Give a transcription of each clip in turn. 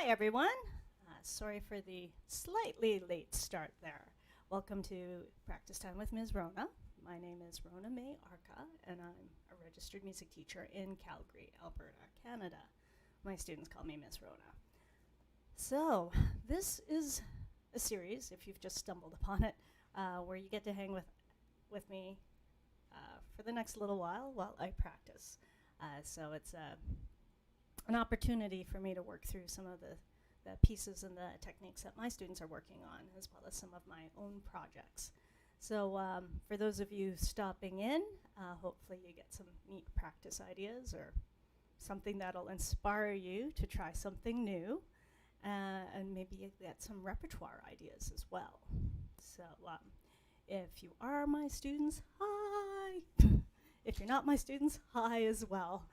Hi, everyone. Sorry for the slightly late start there. Welcome to Practice Time with Ms. Rhona. My name is Rhona May Arca, and I'm a registered music teacher in Calgary, Alberta, Canada. My students call me Ms. Rhona. So, this is a series, if you've just stumbled upon it, where you get to hang with me for the next little while I practice. So it's an opportunity for me to work through some of the pieces and the techniques that my students are working on, as well as some of my own projects. So for those of you stopping in, hopefully you get some neat practice ideas or something that'll inspire you to try something new, and maybe you get some repertoire ideas as well. So if you are my students, hi! If you're not my students, hi as well.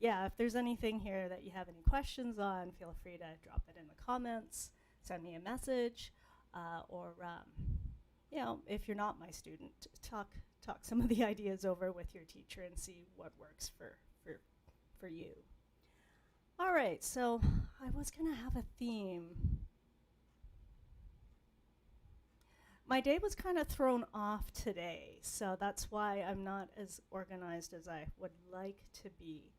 Yeah, if there's anything here that you have any questions on, feel free to drop it in the comments, send me a message, or if you're not my student, talk some of the ideas over with your teacher and see what works for you. All right, so I was gonna have a theme. My day was kind of thrown off today, so that's why I'm not as organized as I would like to be.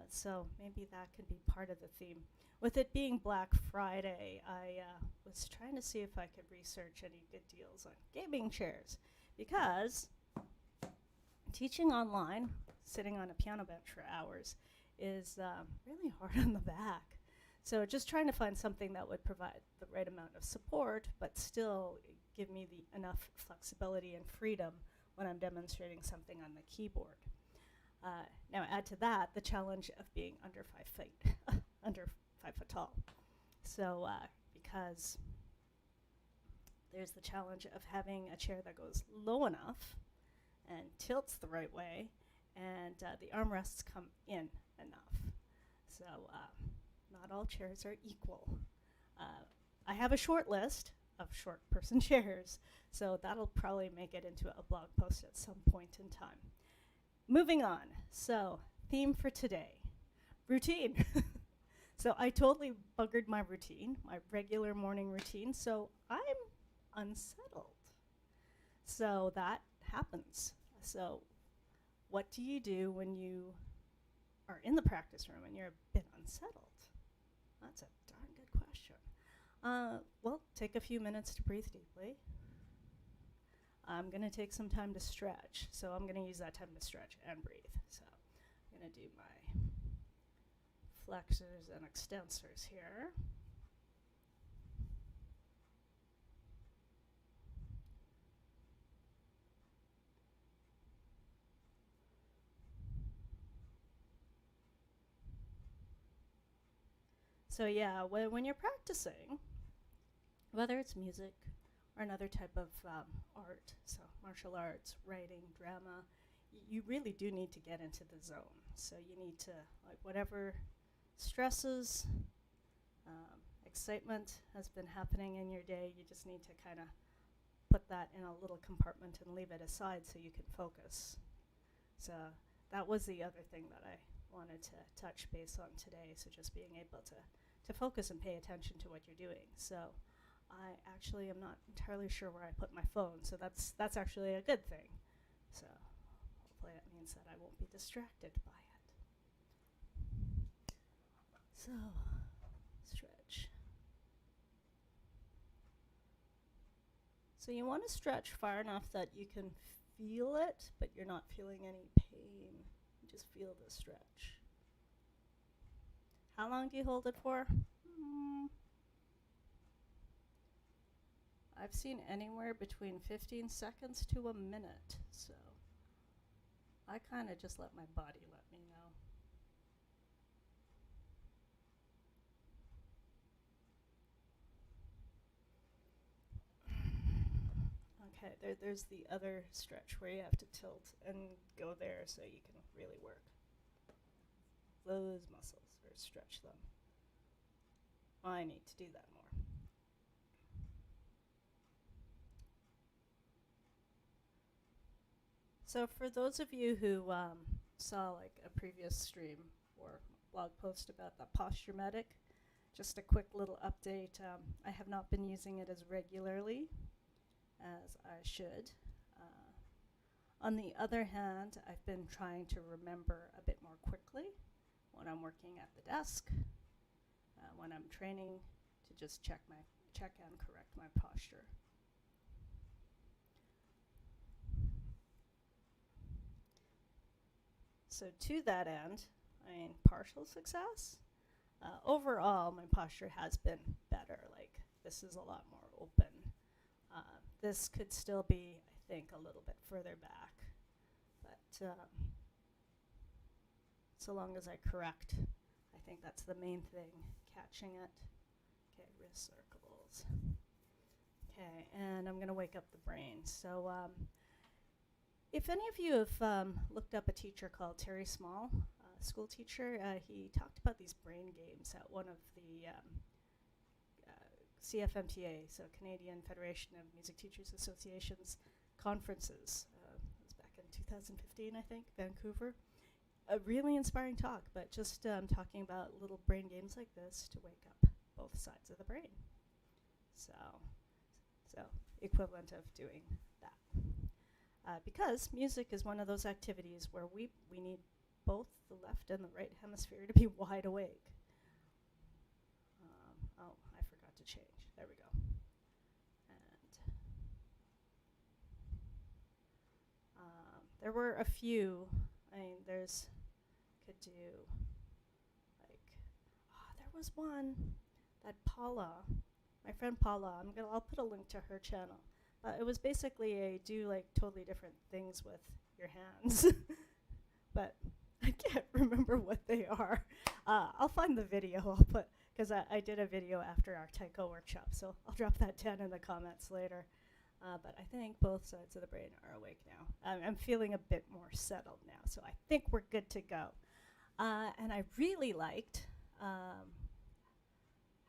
So maybe that could be part of the theme. With it being Black Friday, I was trying to see if I could research any good deals on gaming chairs, because teaching online, sitting on a piano bench for hours, is really hard on the back. So just trying to find something that would provide the right amount of support, but still give me enough flexibility and freedom when I'm demonstrating something on the keyboard. Now add to that the challenge of being under 5 feet, under 5 foot tall. So because there's the challenge of having a chair that goes low enough and tilts the right way, and the armrests come in enough. So not all chairs are equal. I have a short list of short person chairs, so that'll probably make it into a blog post at some point in time. Moving on, so theme for today, routine. So I totally buggered my routine, my regular morning routine, so I'm unsettled. So that happens. So what do you do when you are in the practice room and you're a bit unsettled? That's a darn good question. Well, take a few minutes to breathe deeply. I'm going to take some time to stretch, so I'm going to use that time to stretch and breathe. So I'm going to do my flexors and extensors here. So yeah, when you're practicing, whether it's music or another type of art, so martial arts, writing, drama, you really do need to get into the zone. So you need to, like, whatever stresses, excitement has been happening in your day, you just need to kind of put that in a little compartment and leave it aside so you can focus. So that was the other thing that I wanted to touch base on today, so just being able to focus and pay attention to what you're doing. So I actually am not entirely sure where I put my phone, so that's actually a good thing. So hopefully that means that I won't be distracted by it. So stretch. So you want to stretch far enough that you can feel it, but you're not feeling any pain. You just feel the stretch. How long do you hold it for? I've seen anywhere between 15 seconds to a minute, so I kind of just let my body let me know. Okay, there's the other stretch where you have to tilt and go there so you can really work those muscles or stretch them. I need to do that more. So for those of you who saw like a previous stream or blog post about the posture medic. Just a quick little update. I have not been using it as regularly as I should. On the other hand, I've been trying to remember a bit more quickly when I'm working at the desk, when I'm training, to just check and correct my posture. So to that end, I mean, partial success. Overall, my posture has been better. Like, this is a lot more open. This could still be, I think, a little bit further back. But so long as I correct, I think that's the main thing, catching it. Okay, wrist circles. Okay, and I'm going to wake up the brain. So if any of you have looked up a teacher called Terry Small, school teacher, he talked about these brain games at one of the CFMTA, so Canadian Federation of Music Teachers Associations conferences. It was back in 2015, I think, Vancouver. A really inspiring talk, but just talking about little brain games like this to wake up both sides of the brain. So equivalent of doing that. Because music is one of those activities where we need both the left and the right hemisphere to be wide awake. Oh, I forgot to change. There we go. And there were a few. I mean, could do, like, there was one that Paula, my friend Paula, I'll put a link to her channel. It was basically do like totally different things with your hands, but I can't remember what they are. I'll find the video I'll put, because I did a video after our taiko workshop, so I'll drop that down in the comments later. But I think both sides of the brain are awake now. I'm feeling a bit more settled now, so I think we're good to go. And I really liked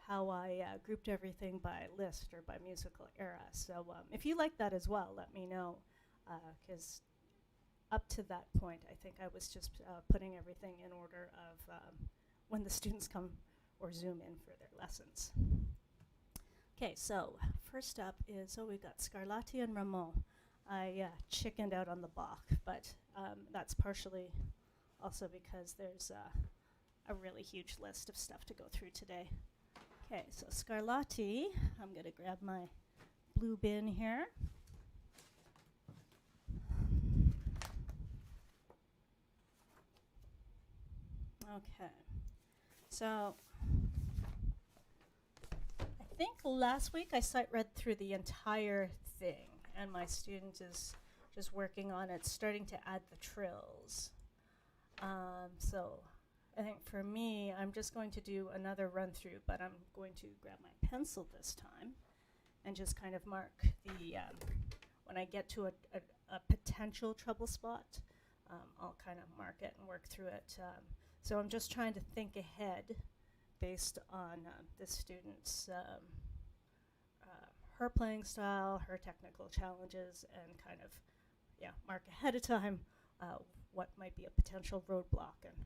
how I grouped everything by list or by musical era. So if you like that as well, let me know, because up to that point, I think I was just putting everything in order of when the students come or Zoom in for their lessons. Okay, so first up is, we've got Scarlatti and Rameau. I chickened out on the Bach, but that's partially also because there's a really huge list of stuff to go through today. Okay, so Scarlatti, I'm going to grab my blue bin here. Okay, so I think last week I sight read through the entire thing, and my student is just working on it, starting to add the trills. So I think for me, I'm just going to do another run through, but I'm going to grab my pencil this time and just kind of mark the, when I get to a potential trouble spot, I'll kind of mark it and work through it. So I'm just trying to think ahead based on the student's, her playing style, her technical challenges, and kind of, mark ahead of time what might be a potential roadblock, and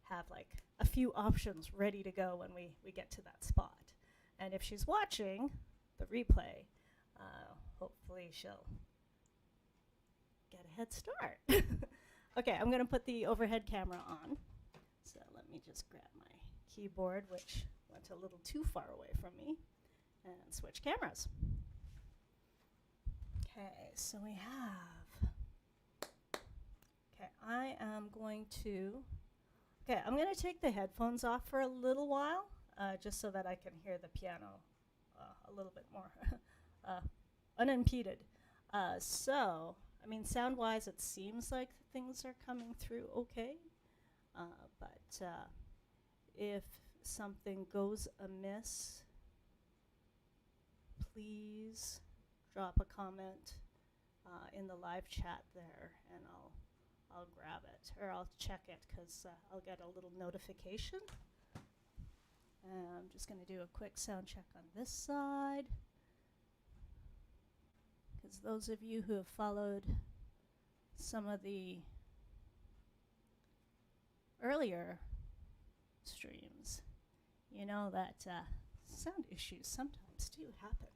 have like a few options ready to go when we get to that spot. And if she's watching the replay, hopefully she'll get a head start. Okay, I'm going to put the overhead camera on. So let me just grab my keyboard, which went a little too far away from me, and switch cameras. Okay, so we have, I am going to, I'm going to take the headphones off for a little while, just so that I can hear the piano a little bit more unimpeded. So, I mean, sound-wise, it seems like things are coming through okay, but if something goes amiss, please drop a comment in the live chat there, and I'll grab it, or I'll check it, because I'll get a little notification. I'm just going to do a quick sound check on this side, because those of you who have followed some of the earlier streams. You know that sound issues sometimes do happen.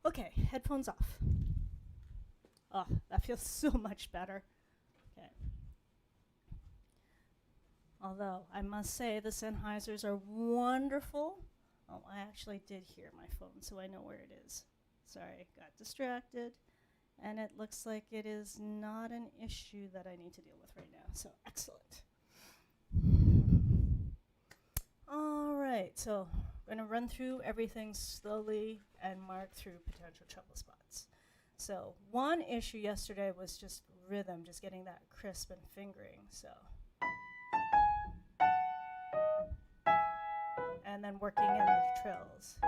Okay, headphones off. Oh, that feels so much better. Okay. Although, I must say, the Sennheisers are wonderful. Oh, I actually did hear my phone, so I know where it is. Sorry, got distracted. And it looks like it is not an issue that I need to deal with right now, so excellent. All right, so I'm going to run through everything slowly and mark through potential trouble spots. So one issue yesterday was just rhythm, just getting that crisp and fingering, so. And then working in the trills.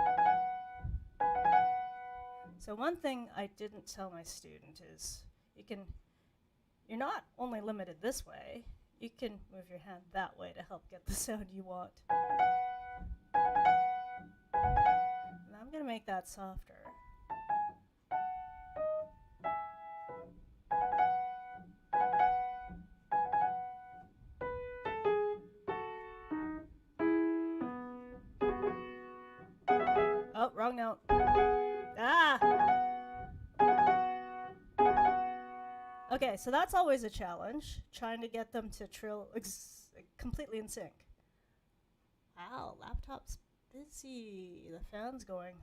So one thing I didn't tell my student is you're not only limited this way, you can move your hand that way to help get the sound you want. And I'm going to make that softer. Oh, wrong note. Ah! Okay, so that's always a challenge, trying to get them to trill completely in sync. Wow, laptop's busy. The fan's going.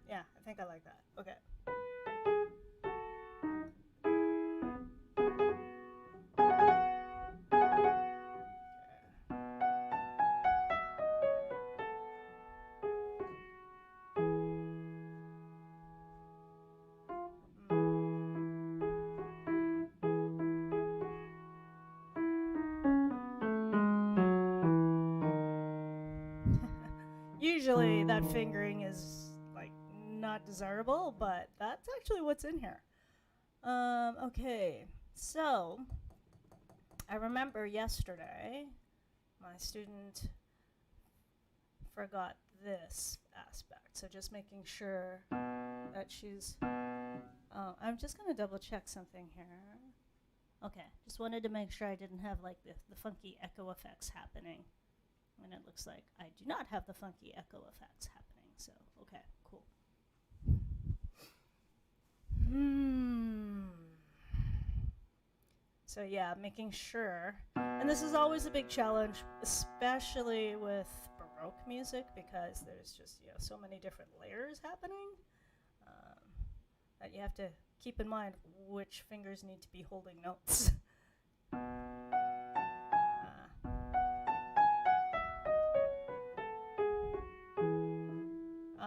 Yeah, I think I like that. Okay. Usually that fingering is like not desirable, but that's actually what's in here. Okay, so I remember yesterday my student forgot this aspect, so just making sure that she's, I'm just gonna double check something here. Okay, just wanted to make sure I didn't have like the funky echo effects happening. And it looks like I do not have the funky echo effects happening, so okay, cool. So yeah, making sure, and this is always a big challenge, especially with Baroque music, because there's just so many different layers happening that you have to keep in mind which fingers need to be holding notes.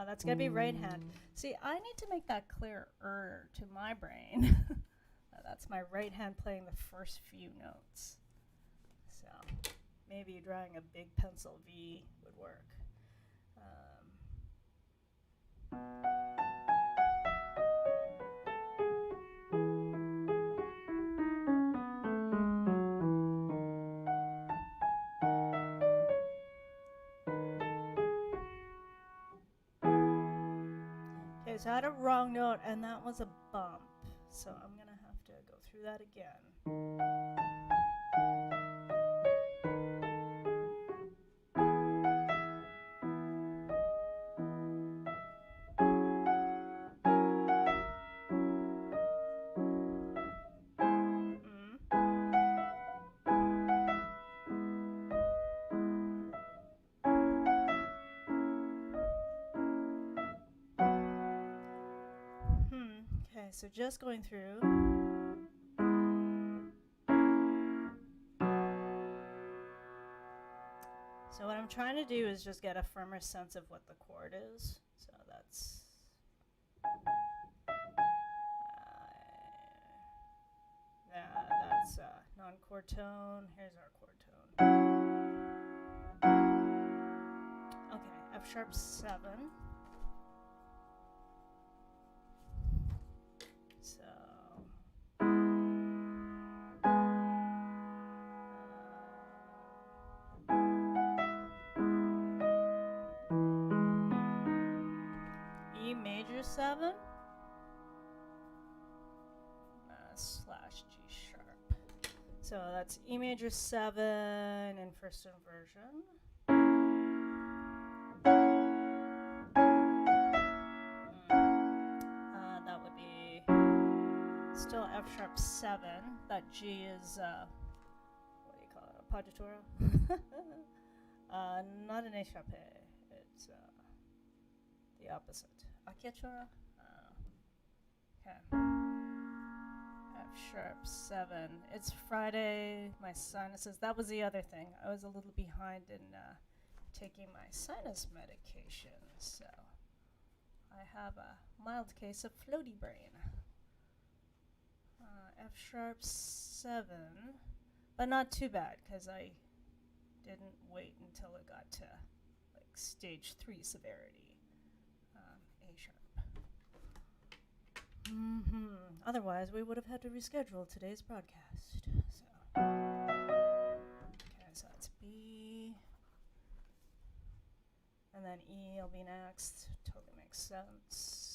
That's going to be right hand. See, I need to make that clearer to my brain. That's my right hand playing the first few notes. So maybe drawing a big pencil V would work. Okay, so I had a wrong note, and that was a bump. So I'm going to have to go through that again. Okay, so just going through. So what I'm trying to do is just get a firmer sense of what the chord is. So that's that's non-chord tone. Here's our chord tone. Okay, F sharp 7. So 7 slash G sharp. So that's E major 7 in first inversion. That would be still F sharp 7. That G is, what do you call it, appoggiatura? Not an A sharp A. It's the opposite. Acciatura? Okay. F sharp 7. It's Friday. My sinuses. That was the other thing. I was a little behind in taking my sinus medication, so I have a mild case of floaty brain. F sharp 7, but not too bad because I didn't wait until it got to like stage 3 severity. A sharp. Otherwise, we would have had to reschedule today's broadcast. So, okay, so that's B, and then E will be next. Totally makes sense.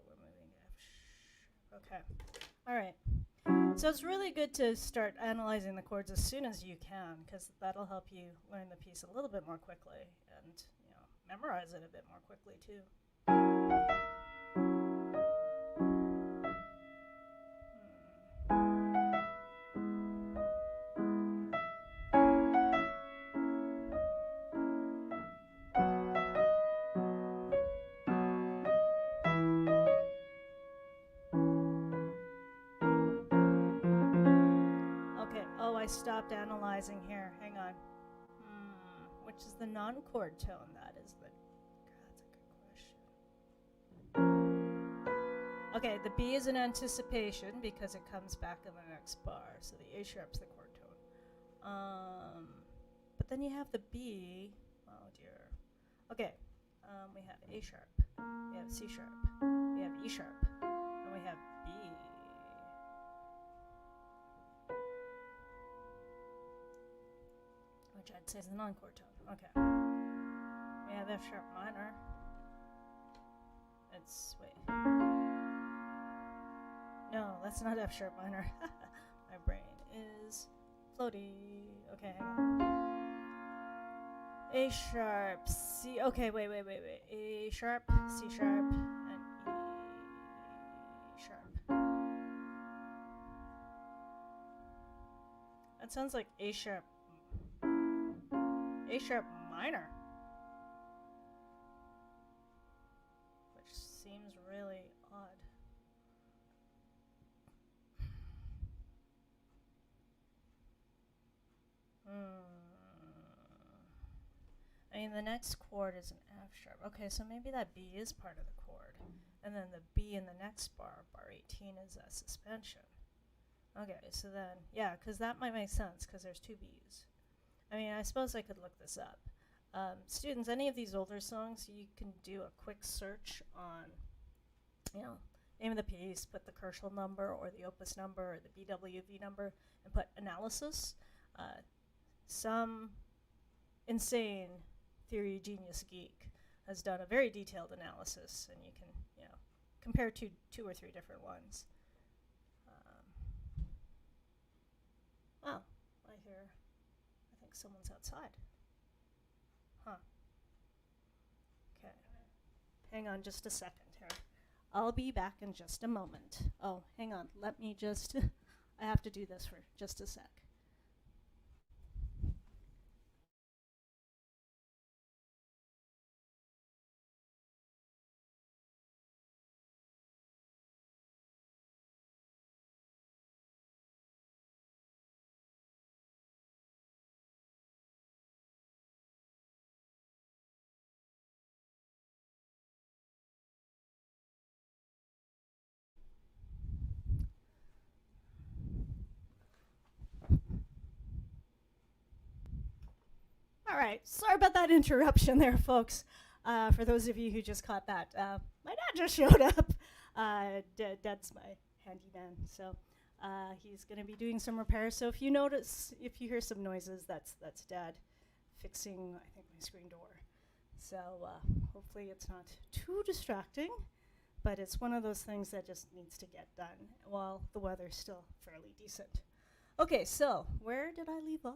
We're moving to F sharp. Okay. All right. So it's really good to start analyzing the chords as soon as you can, because that'll help you learn the piece a little bit more quickly and, you know, memorize it a bit more quickly too. I stopped analyzing here. Hang on. Which is the non-chord tone? That is the... That's a good question. Okay, the B is an anticipation because it comes back in the next bar. So the A sharp's the chord tone. But then you have the B. Oh dear. Okay. We have A sharp. We have C sharp. We have E sharp. And we have B. Which I'd say is the non-chord tone. Okay. We have F sharp minor. It's, wait. No, that's not F sharp minor. My brain is floaty. Okay, hang on. A sharp, C, okay, wait. A sharp, C sharp, and E sharp. That sounds like A sharp minor, which seems really odd. I mean, the next chord is an F sharp. Okay, so maybe that B is part of the chord. And then the B in the next bar, bar 18, is a suspension. Okay, so then, yeah, because that might make sense, because there's two Bs. I mean, I suppose I could look this up. Students, any of these older songs, you can do a quick search on, you know, name of the piece, put the Kerschel number or the opus number or the BWV number, and put analysis. Some insane theory genius geek has done a very detailed analysis, and you can, you know, compare two or three different ones. Oh, I think someone's outside. Huh. Okay. Hang on just a second here. I'll be back in just a moment. Oh, hang on. Let me just, I have to do this for just a sec. All right, sorry about that interruption there, folks. For those of you who just caught that, my dad just showed up. Dad's my handyman, so he's going to be doing some repairs. So if you hear some noises, that's Dad fixing, I think, my screen door. So hopefully it's not too distracting, but it's one of those things that just needs to get done while the weather's still fairly decent. Okay, so where did I leave off?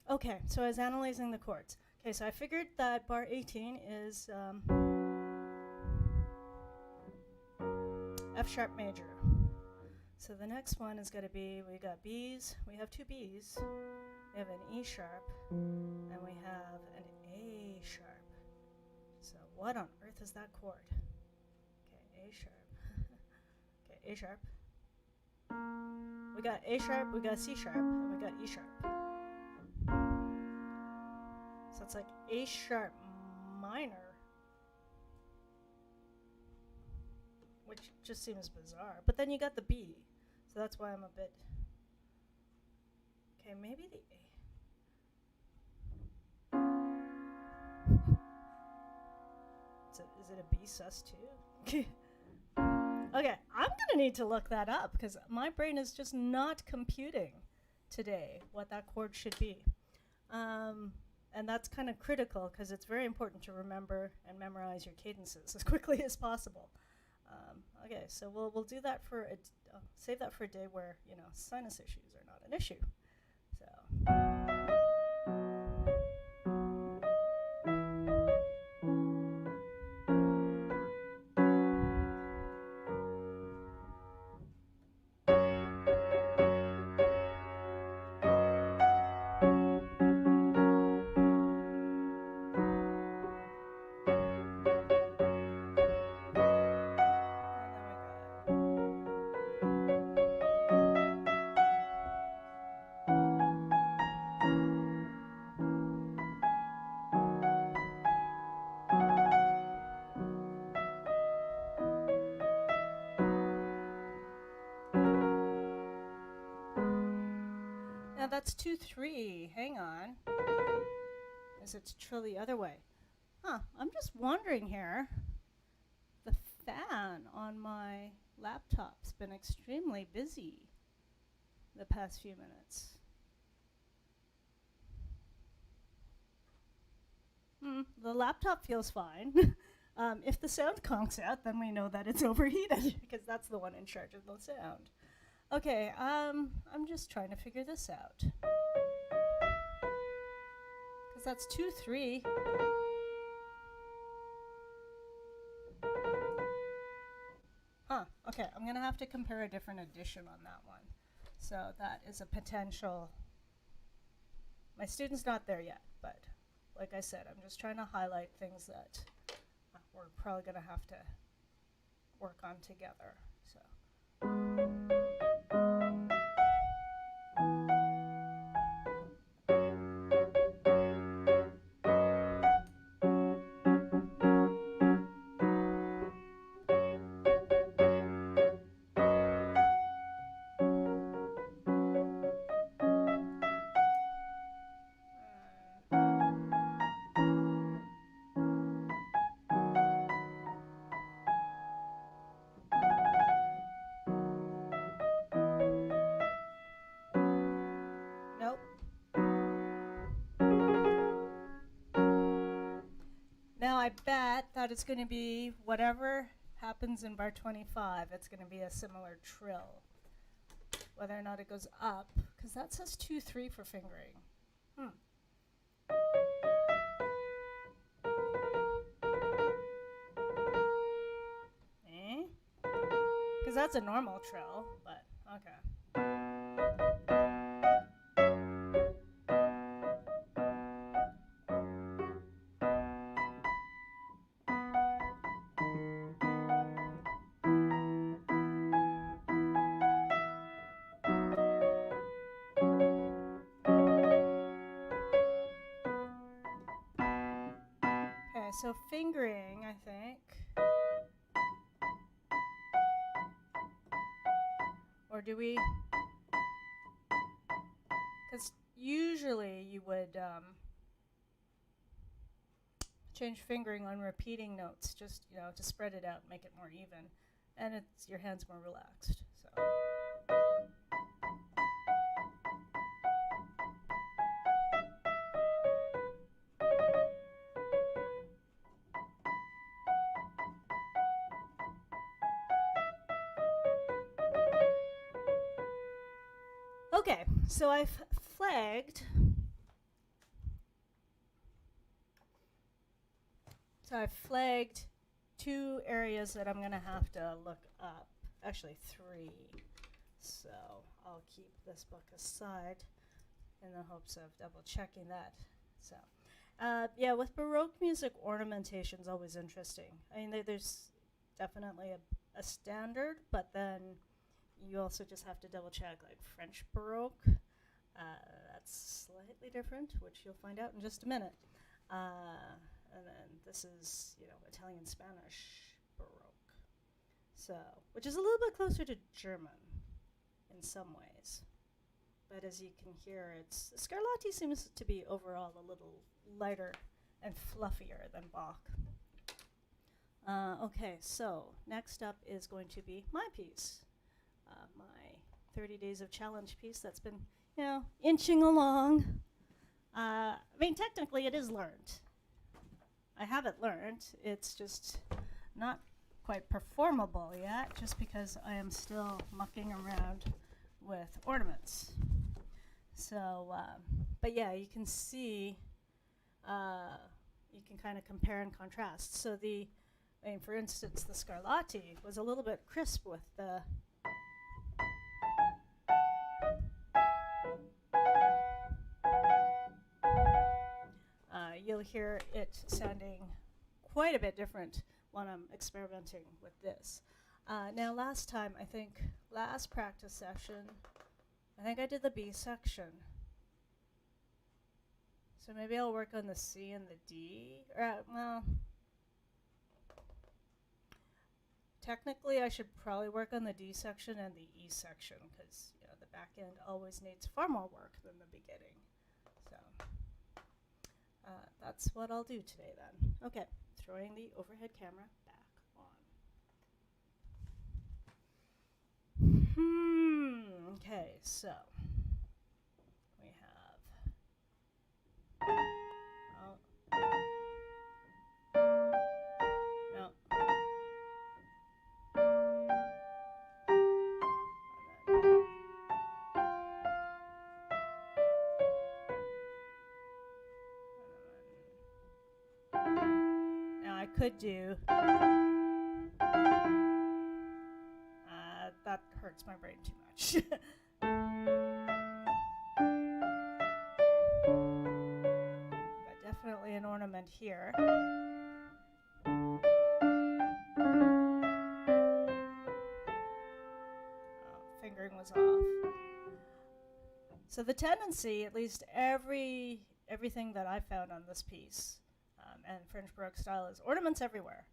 Okay, so I was analyzing the chords. Okay, so I figured that bar 18 is F sharp major. So the next one is going to be, we got B's, we have two B's, we have an E sharp, and we have an A sharp. So what on earth is that chord? Okay, A sharp. Okay, A sharp. We got A sharp, we got C sharp, and we got E sharp. So it's like A sharp minor, which just seems bizarre. But then you got the B, so that's why I'm a bit... Okay, maybe the A. Is it a B sus too? Okay, I'm gonna need to look that up because my brain is just not computing today what that chord should be. And that's kind of critical because it's very important to remember and memorize your cadences as quickly as possible. Okay, so we'll do that for save that for a day where, you know, sinus issues are not an issue. So. Now that's 2-3. Hang on. Is it trill the other way? Huh. I'm just wondering here. The fan on my laptop's been extremely busy the past few minutes. The laptop feels fine. If the sound conks out, then we know that it's overheated because that's the one in charge of the sound. Okay, I'm just trying to figure this out. Because that's 2-3. Huh, okay, I'm going to have to compare a different edition on that one. So that is a potential. My student's not there yet, but like I said, I'm just trying to highlight things that we're probably going to have to work on together. So. Now I bet that it's going to be whatever happens in bar 25, it's going to be a similar trill. Whether or not it goes up, because that says 2-3 for fingering. Because that's a normal trill, but okay. So fingering, I think. Or do we? Because usually you would change fingering on repeating notes, just, you know, to spread it out, make it more even, and it's your hands more relaxed. So. Okay, so I've flagged. So I've flagged 2 areas that I'm going to have to look up. Actually, 3. So I'll keep this book aside in the hopes of double checking that. So, yeah, with Baroque music, ornamentation is always interesting. I mean, there's definitely a standard, but then you also just have to double check, like French Baroque. That's slightly different, which you'll find out in just a minute. And then this is, Italian Spanish Baroque. So, which is a little bit closer to German in some ways. But as you can hear, Scarlatti seems to be overall a little lighter and fluffier than Bach. Okay, so next up is going to be my piece. My 30 Days of Challenge piece that's been, inching along. I mean, technically it is learned. I have it learned. It's just not quite performable yet, just because I am still mucking around with ornaments. So, but yeah, you can see, you can kind of compare and contrast. So for instance, the Scarlatti was a little bit crisp with the you'll hear it sounding quite a bit different when I'm experimenting with this. Now last practice session, I think I did the B section. So maybe I'll work on the C and the D. Technically I should probably work on the D section and the E section, because the back end always needs far more work than the beginning. So that's what I'll do today then. Okay, throwing the overhead camera back on. Okay, so we have. No. Now I could do. That hurts my brain too much. But definitely an ornament here. Fingering was off. So the tendency, at least everything that I found on this piece, and French Baroque style, is ornaments everywhere.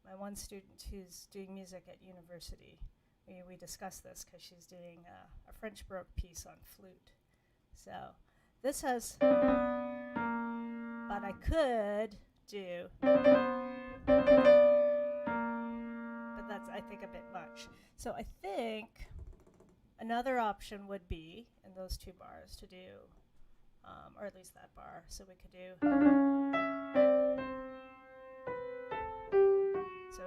My one student who's doing music at university, we discussed this because she's doing a French Baroque piece on flute. So this has, but I could do, but that's, I think, a bit much. So I think another option would be, in those 2 bars, to do, or at least that bar, so we could do, so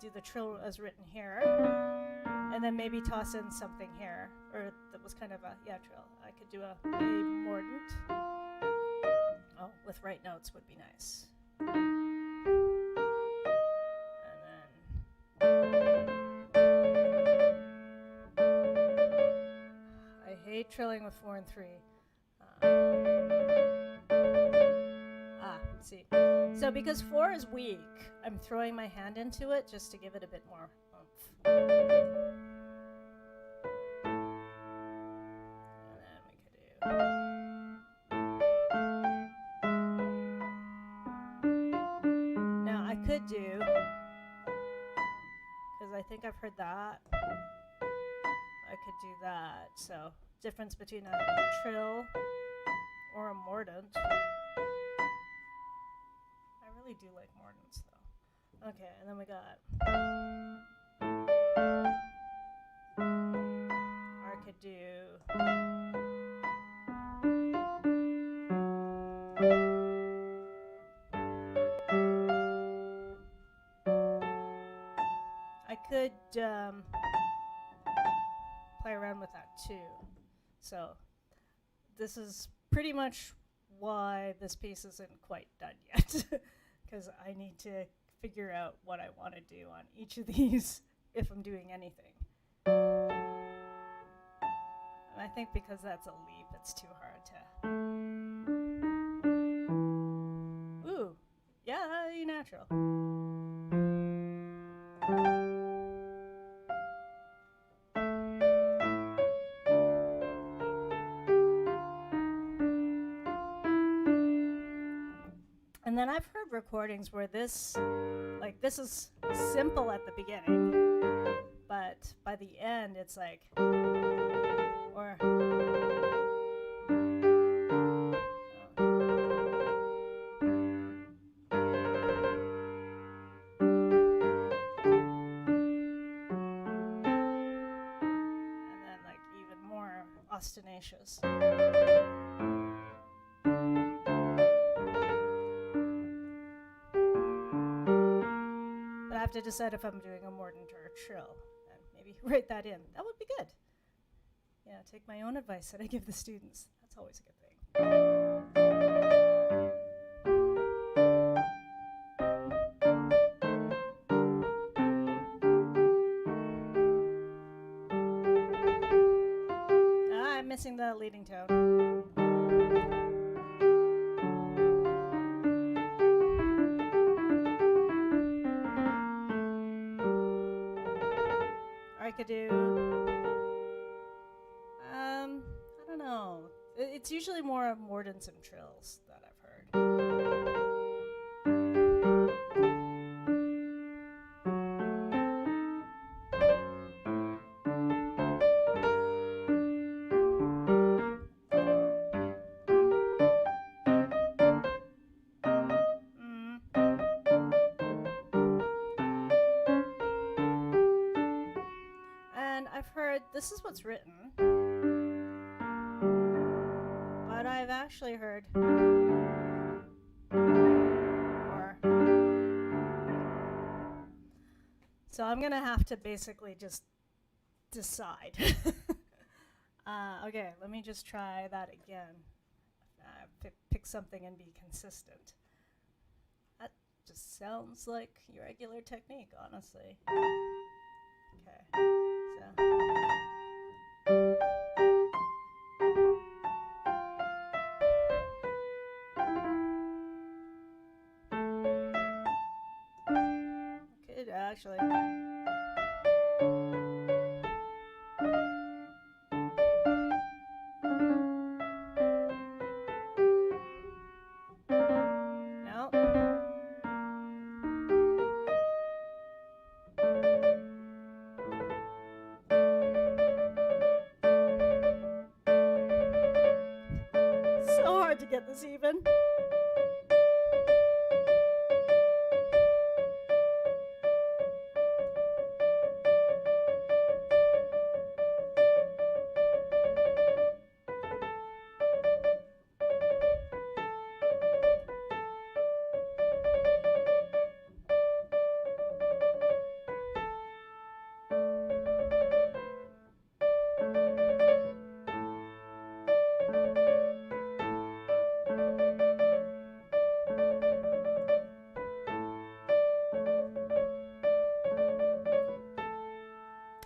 do the trill as written here, and then maybe toss in something here, or that was kind of a, trill. I could do a mordant. Oh, with right notes would be nice. I hate trilling with 4 and 3. See. So because 4 is weak, I'm throwing my hand into it just to give it a bit more oomph. And then we could do. Now I could do, because I think I've heard that, I could do that. So difference between a trill or a mordant. I really do like mordants though. Okay, and then we got, or I could do, I could play around with that 2. So this is pretty much why this piece isn't quite done yet, because I need to figure out what I want to do on each of these if I'm doing anything. And I think because that's a leap, it's too hard to... Ooh, yeah, E natural. And then I've heard recordings where this is simple at the beginning, but by the end it's like, or, and then like even more ostentatious. I have to decide if I'm doing a mordant or a trill, and maybe write that in. That would be good. Yeah, take my own advice that I give the students. That's always a good thing. I'm missing the leading tone. I could do, I don't know. It's usually more mordants and trills that I've heard. I've heard this is what's written, but I've actually heard or. So I'm gonna have to basically just decide. Okay, let me just try that again. Pick something and be consistent. That just sounds like your regular technique, honestly. Okay. Could actually. No. So hard to get this even.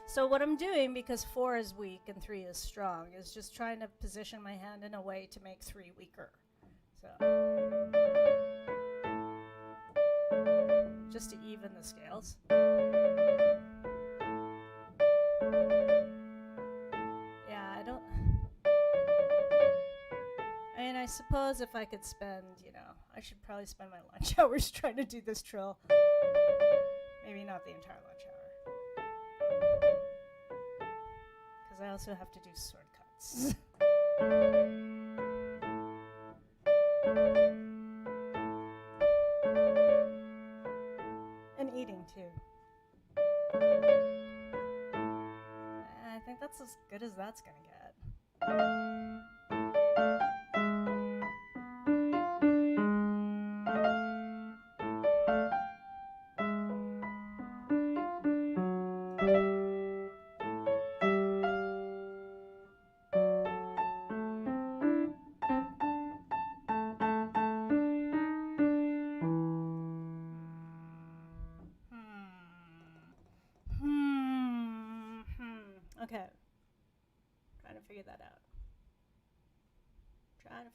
So what I'm doing, because 4 is weak and 3 is strong, is just trying to position my hand in a way to make 3 weaker. So just to even the scales. Yeah, I mean, I suppose if I could spend, I should probably spend my lunch hours trying to do this trill. Maybe not the entire lunch hour. Because I also have to do sword cuts. And eating too. I think that's as good as that's gonna get.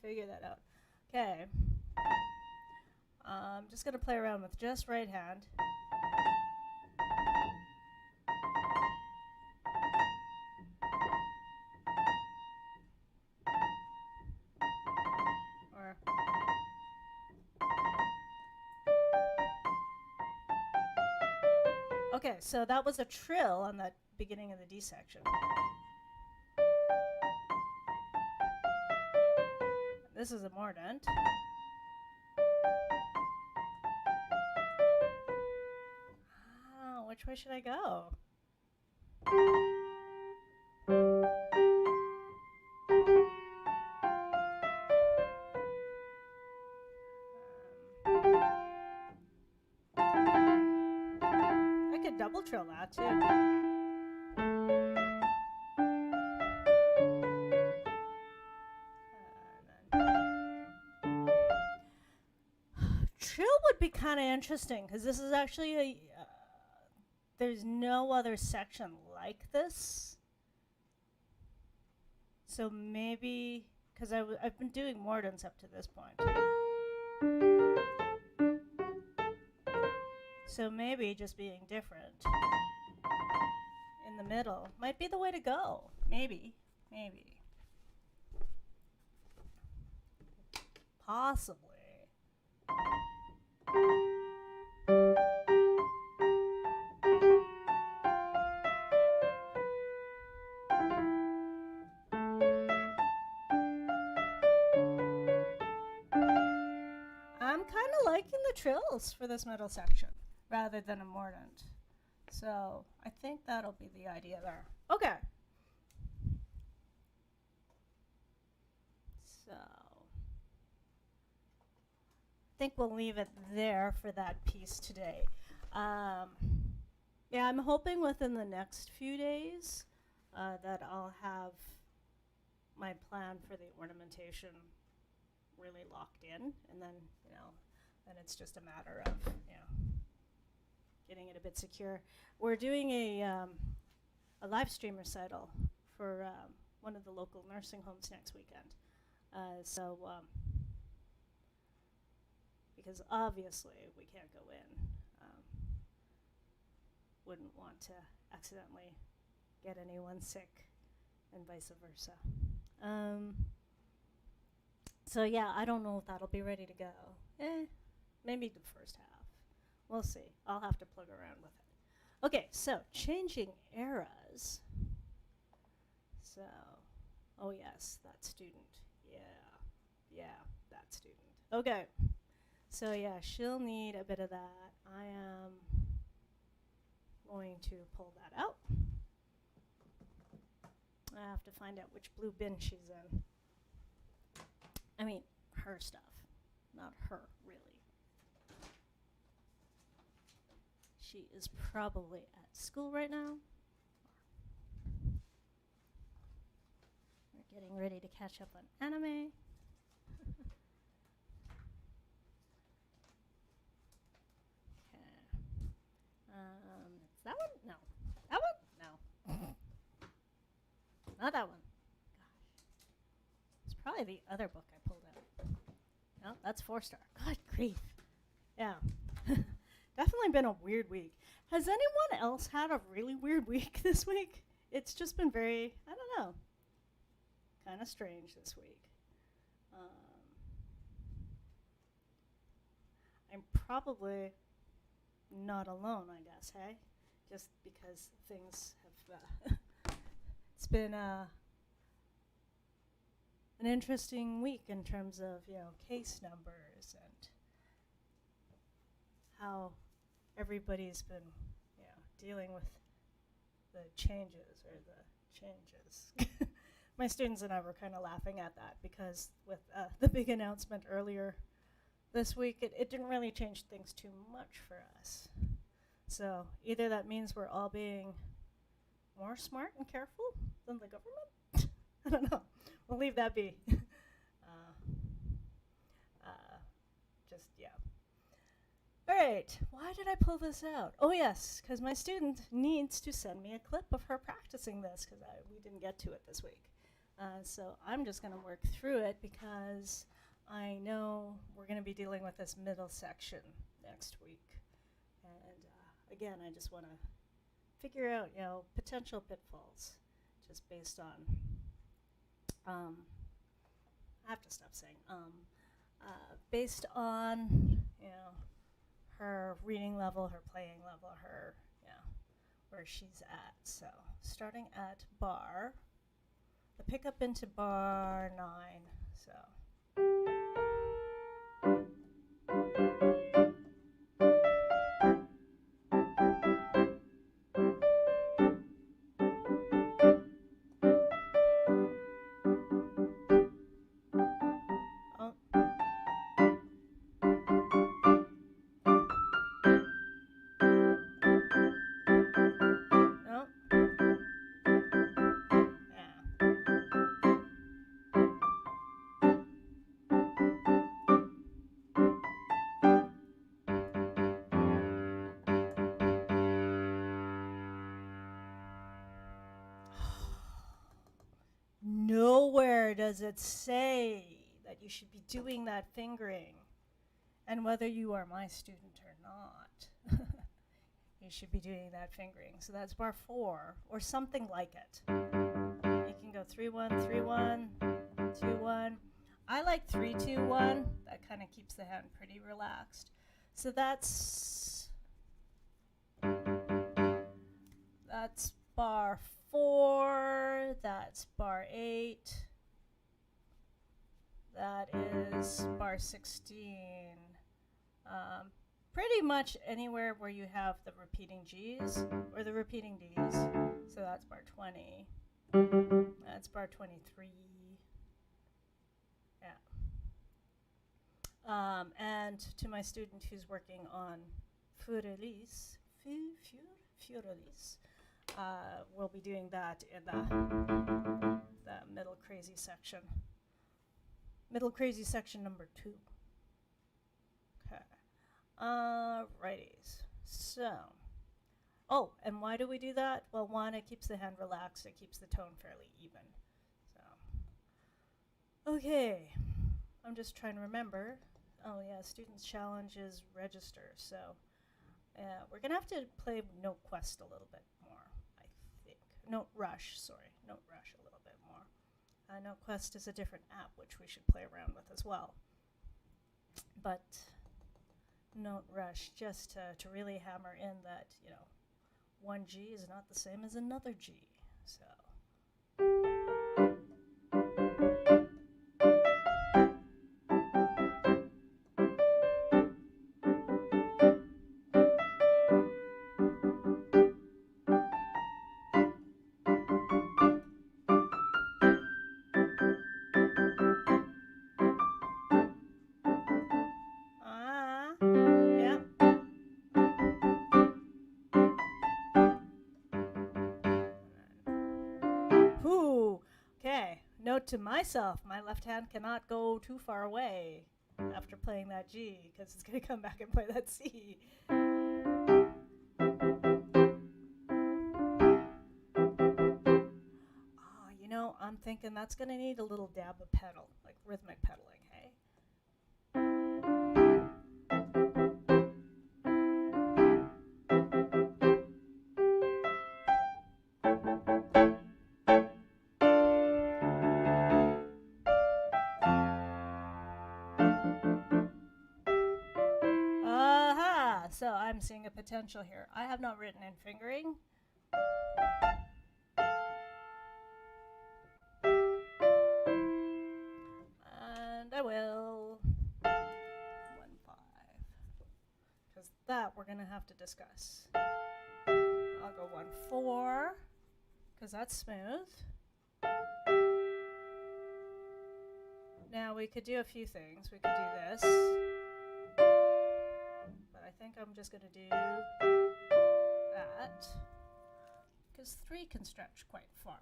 figure that out. Okay. I'm just going to play around with just right hand. Or okay, so that was a trill on that beginning of the D section. This is a mordant. Oh, which way should I go? I could double trill that too. Trill would be kind of interesting because this is actually a there's no other section like this, so maybe because I've been doing mordants up to this point, so maybe just being different in the middle might be the way to go. Maybe possibly. I'm kind of liking the trills for this middle section rather than a mordant. So I think that'll be the idea there. Okay. So I think we'll leave it there for that piece today. Yeah, I'm hoping within the next few days that I'll have my plan for the ornamentation really locked in, and then, then it's just a matter of, getting it a bit secure. We're doing a live stream recital for one of the local nursing homes next weekend. Because obviously we can't go in. Wouldn't want to accidentally get anyone sick and vice versa. So yeah, I don't know if that'll be ready to go. Maybe the first half. We'll see. I'll have to plug around with it. Okay, so changing eras. So, oh yes, that student. Yeah, that student. Okay, so yeah, she'll need a bit of that. I am going to pull that out. I have to find out which blue bin she's in. I mean, her stuff, not her, really. She is probably at school right now. We're getting ready to catch up on anime. Is that one? No. That one? No. Not that one. Gosh. It's probably the other book I pulled out. No, that's 4-star. God grief. Yeah. Definitely been a weird week. Has anyone else had a really weird week this week? It's just been very, I don't know, kind of strange this week. I'm probably not alone, I guess, hey? Just because things have, it's been an interesting week in terms of, case numbers and how everybody's been, dealing with the changes. My students and I were kind of laughing at that because with the big announcement earlier this week, it didn't really change things too much for us. So either that means we're all being more smart and careful than the government. I don't know. We'll leave that be. All right. Why did I pull this out? Oh, yes, because my student needs to send me a clip of her practicing this because we didn't get to it this week. So I'm just going to work through it because I know we're going to be dealing with this middle section next week. And again, I just want to figure out, potential pitfalls just based on, I have to stop saying, based on, her reading level, her playing level, her, where she's at. So starting at bar, the pickup into bar 9, so. Nowhere does it say that you should be doing that fingering. And whether you are my student or not, you should be doing that fingering. So that's bar 4, or something like it. You can go 3-1, 3-1, 2-1. I like 3-2-1. That kind of keeps the hand pretty relaxed. So that's bar 4, that's bar 8, that is bar 16. Pretty much anywhere where you have the repeating G's or the repeating D's. So that's bar 20, that's bar 23, yeah. And to my student who's working on Furelise, we'll be doing that in the middle crazy section. Middle crazy section number 2. Okay. Righties. So, and why do we do that? Well, one, it keeps the hand relaxed. It keeps the tone fairly even. So, okay. I'm just trying to remember. Oh yeah, students' challenge is register. So, we're gonna have to play Note Quest a little bit more, I think. Note Rush a little bit more. Note Quest is a different app which we should play around with as well. But Note Rush, just to really hammer in that, one G is not the same as another G. So. Note to myself, my left hand cannot go too far away after playing that G, because it's going to come back and play that C. I'm thinking that's going to need a little dab of pedal, like rhythmic pedaling, hey? So I'm seeing a potential here. I have not written in fingering. And I will 1-5. Because that we're going to have to discuss. I'll go 1-4, because that's smooth. Now we could do a few things. We could do this. I think I'm just going to do that, because 3 can stretch quite far.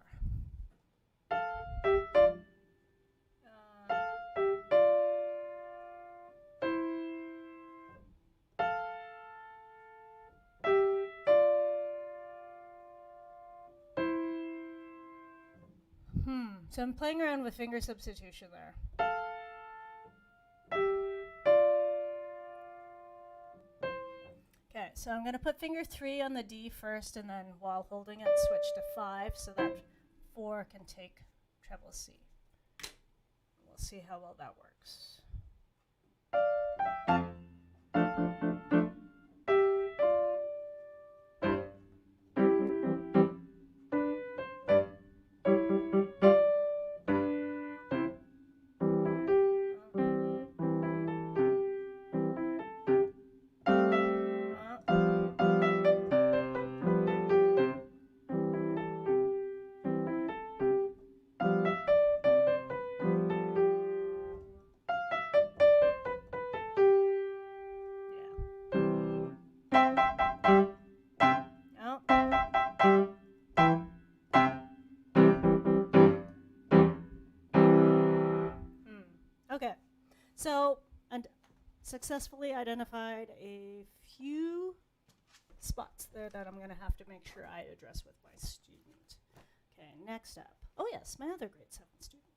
So I'm playing around with finger substitution there. Okay, so I'm going to put finger 3 on the D first, and then while holding it, switch to 5 so that 4 can take treble C. We'll see how well that works. Okay, so and successfully identified a few spots there that I'm going to have to make sure I address with my student. Okay, next up. Oh yes, my other grade 7 student.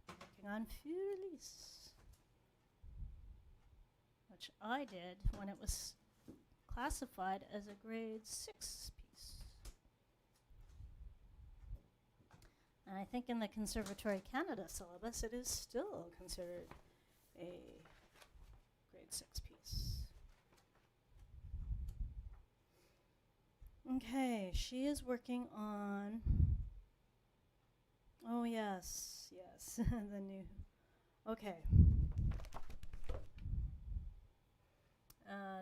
Working on Elise, which I did when it was classified as a grade 6 piece. And I think in the Conservatory Canada syllabus, it is still considered a grade 6 piece. Okay, she is working on, oh yes, the new, okay.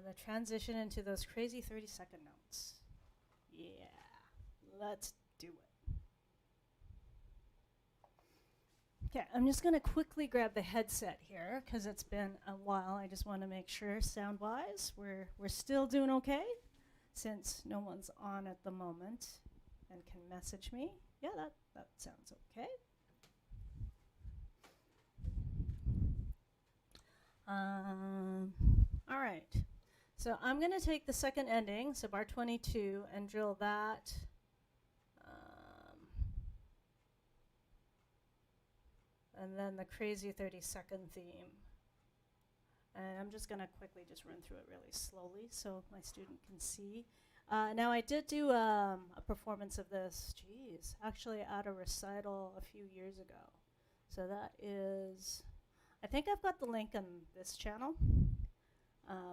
The transition into those crazy 30-second notes. Yeah, let's do it. Okay, I'm just going to quickly grab the headset here because it's been a while. I just want to make sure sound-wise we're still doing okay since no one's on at the moment and can message me. Yeah, that sounds okay. All right. So I'm going to take the second ending, so bar 22, and drill that and then the crazy 30-second theme. And I'm just going to quickly just run through it really slowly so my student can see. Now I did do a performance of this, actually at a recital a few years ago. So that is, I think I've got the link on this channel.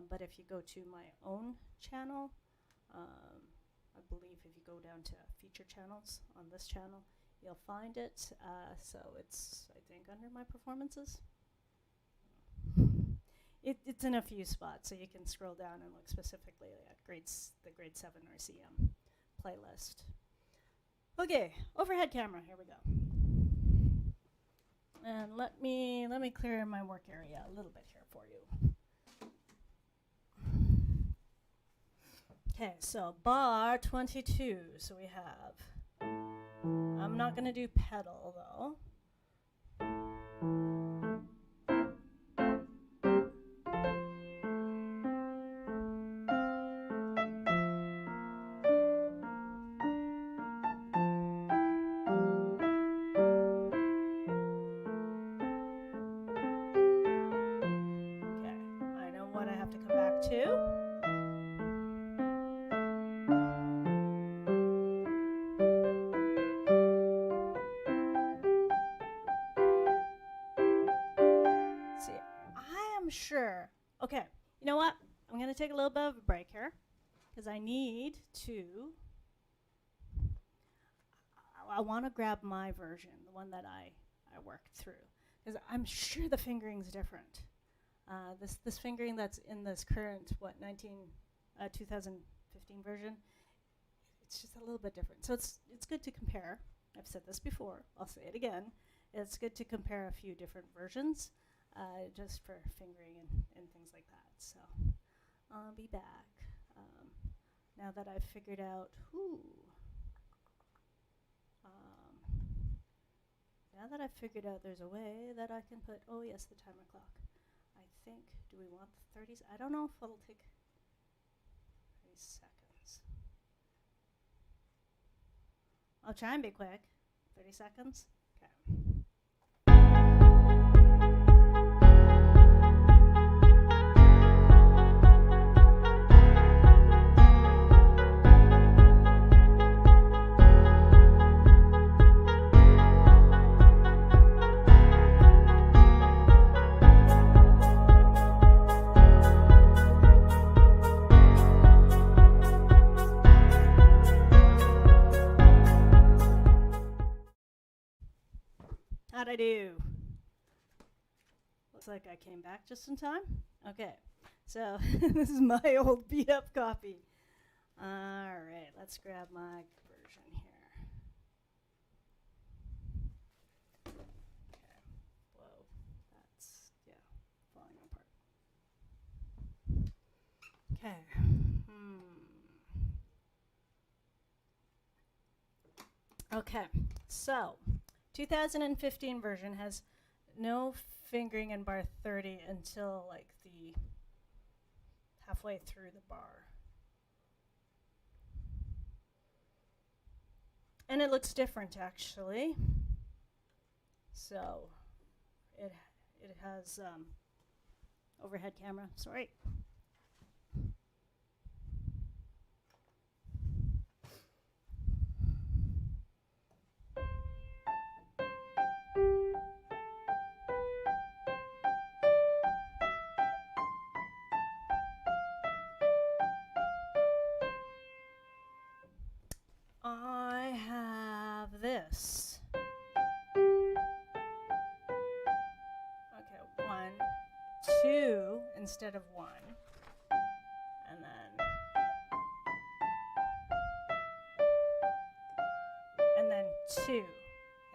But if you go to my own channel, I believe if you go down to feature channels on this channel, you'll find it. So it's, I think, under my performances. It's in a few spots, so you can scroll down and look specifically at the grade 7 RCM playlist. Okay, overhead camera, here we go. And let me clear my work area a little bit here for you. Okay, so bar 22, so we have, I'm not going to do pedal though. Okay, I know what I have to come back to. Sure. Okay, you know what? I'm going to take a little bit of a break here because I need to, I want to grab my version, the one that I worked through, because I'm sure the fingering's different. This fingering that's in this current, 2015 version, it's just a little bit different. So it's good to compare. I've said this before. I'll say it again. It's good to compare a few different versions. Just for fingering and things like that. So I'll be back now that I've figured out now that I've figured out there's a way that I can put, oh yes, the timer clock. I think, do we want the 30s? I don't know if it'll take 30 seconds. I'll try and be quick. 30 seconds? Okay. How'd I do? Looks like I came back just in time. Okay, so this is my old beat up copy. All right, let's grab my version here. Okay, whoa, that's, yeah, falling apart. Okay. Okay, so 2015 version has no fingering in bar 30 until like the halfway through the bar. And it looks different actually. So it has overhead camera, sorry. I have this. Okay, 1, 2 instead of 1. And then 2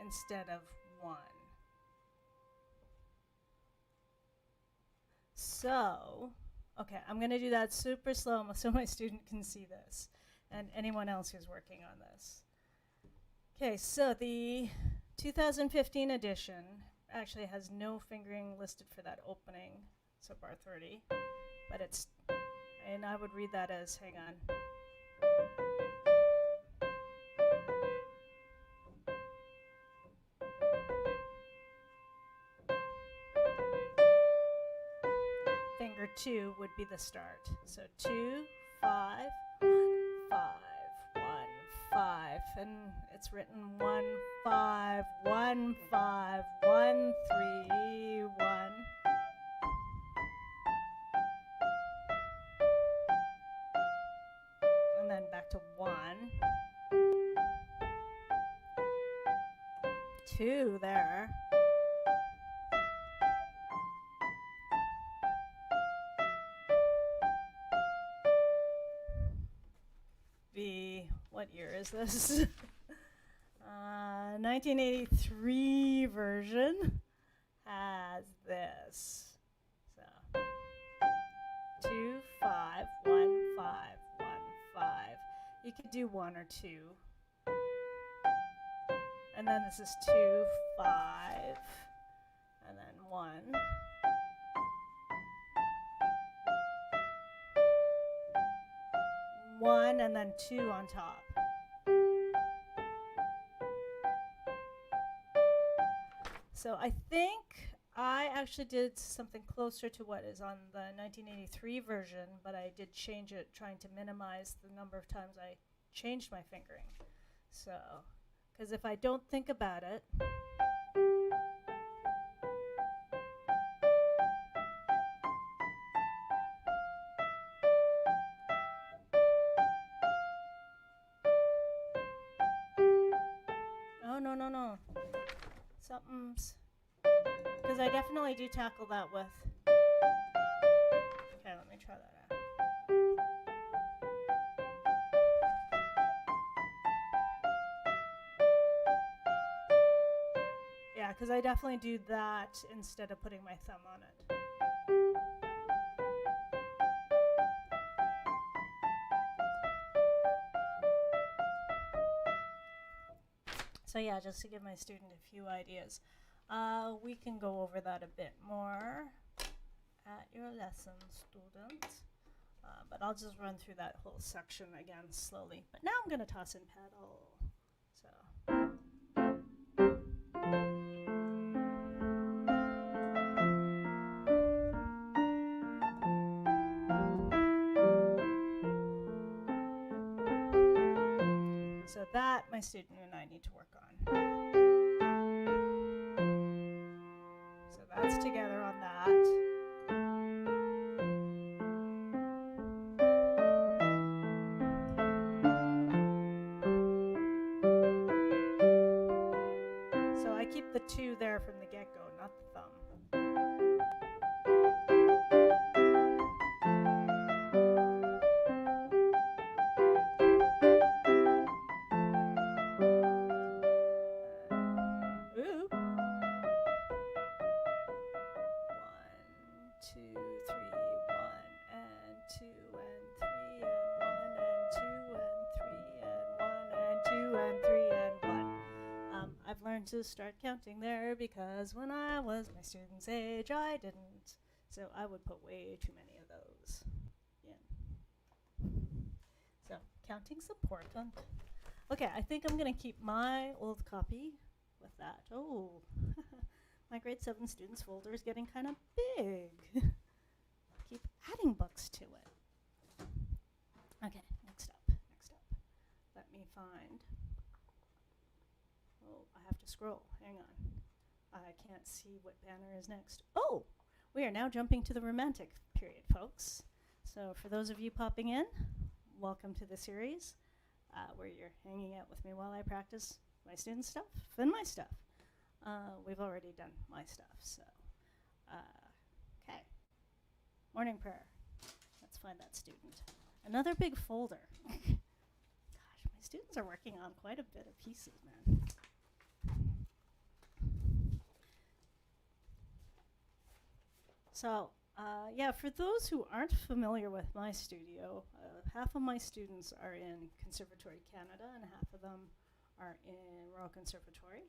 instead of 1. So, okay, I'm going to do that super slow so my student can see this and anyone else who's working on this. Okay, so the 2015 edition actually has no fingering listed for that opening, so bar 30, but it's, and I would read that as, hang on. Finger 2 would be the start. So 2, 5, 1, 5, 1, 5, and it's written 1, 5, 1, 5, 1, 3, 1. And then back to 1. 2 there. What year is this? 1983 version has this. So 2, 5, 1, 5, 1, 5. You could do 1 or 2. And then this is 2, 5, and then 1. One and then 2 on top. So I think I actually did something closer to what is on the 1983 version, but I did change it trying to minimize the number of times I changed my fingering. So, because if I don't think about it, no. Something's, because I definitely do tackle that with. Okay, let me try that out. Yeah, because I definitely do that instead of putting my thumb on it. So yeah, just to give my student a few ideas. We can go over that a bit more at your lesson, students. But I'll just run through that whole section again slowly. But now I'm going to toss in pedal. So. my student and I need to work on. So that's together on that. So I keep the 2 there from the get-go, not the thumb. To start counting there because when I was my student's age, I didn't. So I would put way too many of those in. So counting's important. Okay, I think I'm going to keep my old copy with that. Oh, my grade 7 students folder is getting kind of big. Keep adding books to it. Okay, next up. Let me find. Oh, I have to scroll. Hang on. I can't see what banner is next. Oh, we are now jumping to the Romantic period, folks. So for those of you popping in, welcome to the series where you're hanging out with me while I practice my student stuff and my stuff. We've already done my stuff, so. Okay. Morning prayer. Let's find that student. Another big folder. Gosh, my students are working on quite a bit of pieces, man. So, yeah, for those who aren't familiar with my studio, half of my students are in Conservatory Canada and half of them are in Royal Conservatory.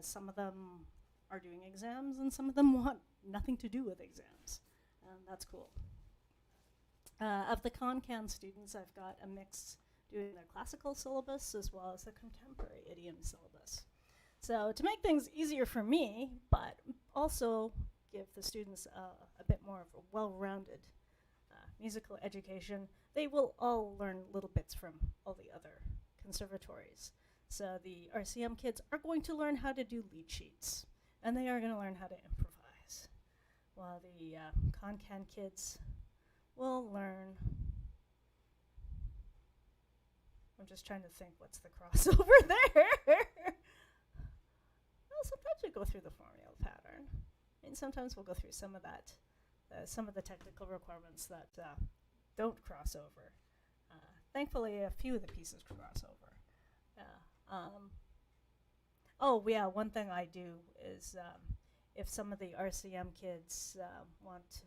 Some of them are doing exams and some of them want nothing to do with exams. That's cool. Of the Concone students, I've got a mix doing their classical syllabus as well as the contemporary idiom syllabus. So to make things easier for me, but also give the students a bit more of a well-rounded musical education, they will all learn little bits from all the other conservatories. So the RCM kids are going to learn how to do lead sheets, and they are going to learn how to improvise, while the Concone kids will learn. I'm just trying to think what's the crossover there. Well, sometimes we go through the formula pattern. And sometimes we'll go through some of that, some of the technical requirements that don't cross over. Thankfully, a few of the pieces cross over. Oh, yeah, one thing I do is if some of the RCM kids want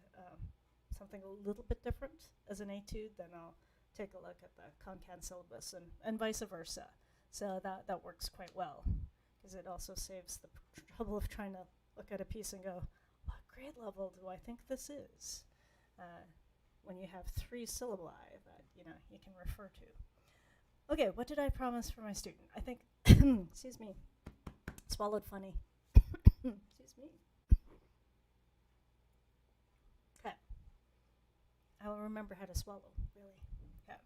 something a little bit different as an etude, then I'll take a look at the Concone syllabus and vice versa. So that works quite well, because it also saves the trouble of trying to look at a piece and go, what grade level do I think this is? When you have 3 syllabi that you can refer to. Okay, what did I promise for my student? I think, excuse me, swallowed funny. Excuse me. Okay. I will remember how to swallow, really. Okay.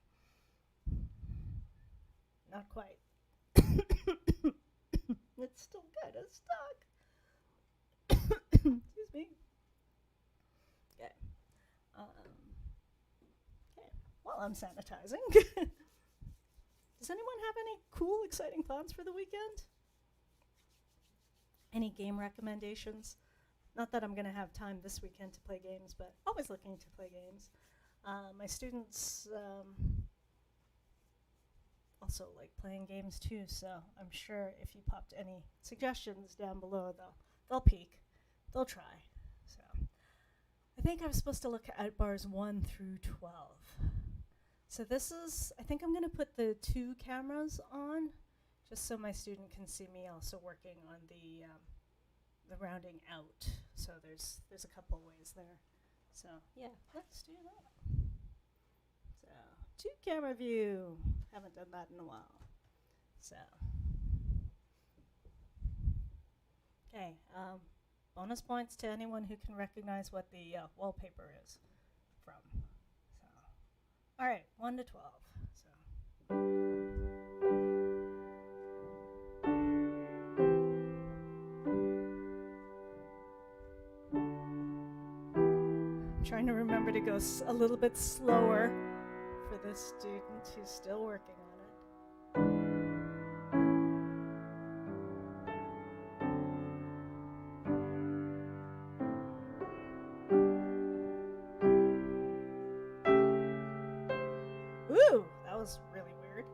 Not quite. It's still good, it's stuck. Excuse me. Okay. Okay. While I'm sanitizing, does anyone have any cool, exciting plans for the weekend? Any game recommendations? Not that I'm going to have time this weekend to play games, but always looking to play games. My students also like playing games too, so I'm sure if you popped any suggestions down below, they'll peek. They'll try. So I think I was supposed to look at bars 1 through 12. So this is, I think I'm going to put the 2 cameras on, just so my student can see me also working on the rounding out. So there's a couple ways there. So yeah, let's do that. So 2 camera view. Haven't done that in a while. So okay. Bonus points to anyone who can recognize what the wallpaper is from. So, all right, 1 to 12. So, I'm trying to remember to go a little bit slower for this student who's still working on it. Ooh, that was really weird.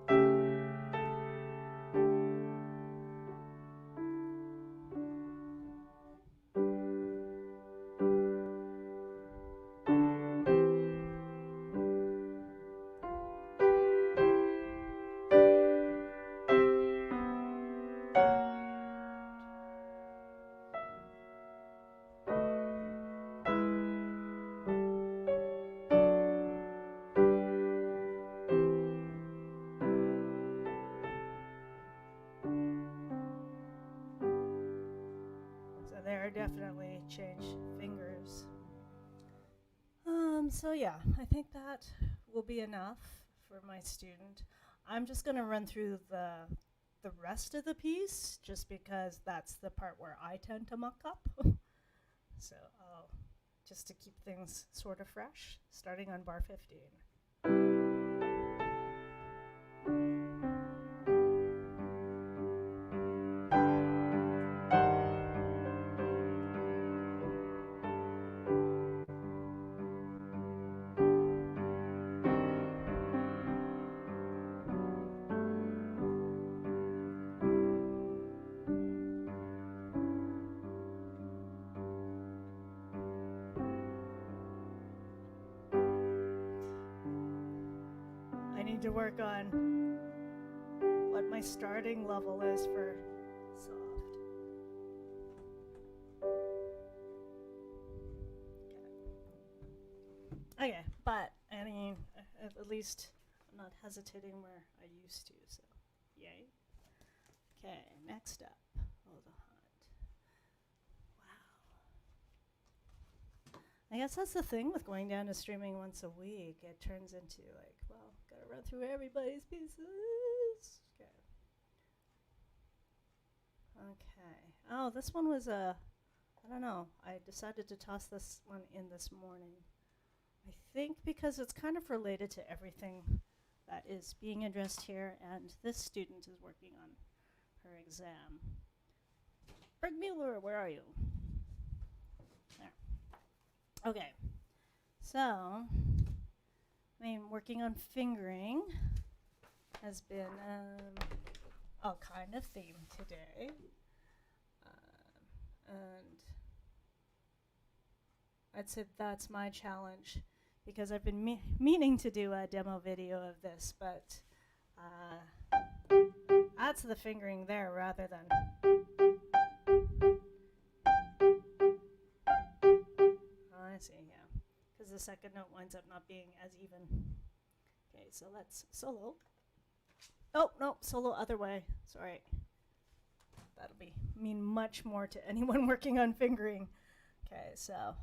Definitely change fingers. So yeah, I think that will be enough for my student. I'm just gonna run through the rest of the piece just because that's the part where I tend to muck up. So just to keep things sort of fresh, starting on bar 15. To work on what my starting level is for soft. Okay, but I mean, at least I'm not hesitating where I used to, so yay. Okay, next up. Oh, the hunt. Wow. I guess that's the thing with going down to streaming once a week. It turns into like, well, gotta run through everybody's pieces. Okay. Oh, this one was I don't know. I decided to toss this one in this morning. I think because it's kind of related to everything that is being addressed here, and this student is working on her exam. Burgmüller, where are you? There. Okay. So, working on fingering has been a kind of theme today. And I'd say that's my challenge because I've been meaning to do a demo video of this, but that's the fingering there rather than... Oh, I see, yeah. Because the second note winds up not being as even. Okay, so let's solo. Oh, no, solo other way. Sorry. That'll mean much more to anyone working on fingering. Okay, so,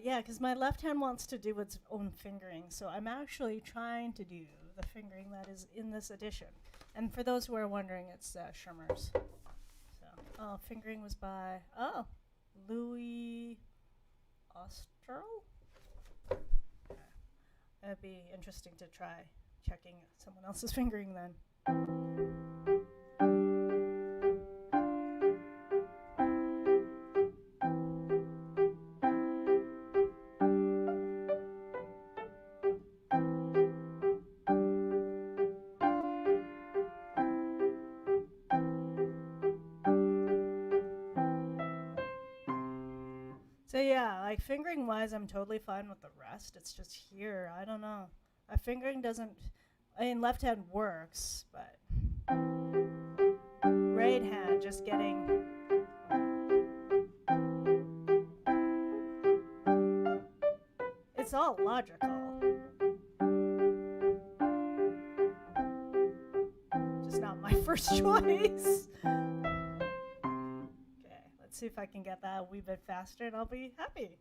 yeah, because my left hand wants to do its own fingering, so I'm actually trying to do the fingering that is in this edition. And for those who are wondering, it's Schirmer's. So, fingering was by, Louis Osterl? It'd be interesting to try checking someone else's fingering then. So yeah, like fingering wise, I'm totally fine with the rest. It's just here, I don't know. My fingering doesn't, left hand works, but right hand just getting, it's all logical. Just not my first choice. Let's see if I can get that a wee bit faster and I'll be happy.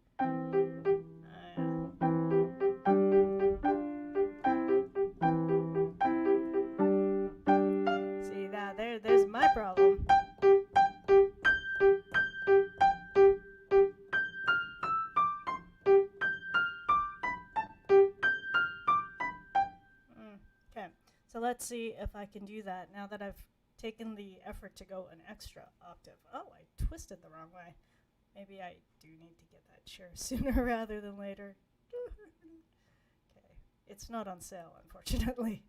See that, there's my problem. So let's see if I can do that now that I've taken the effort to go an extra octave. Oh, I twisted the wrong way. Maybe I do need to get that chair sooner rather than later. Okay, it's not on sale, unfortunately.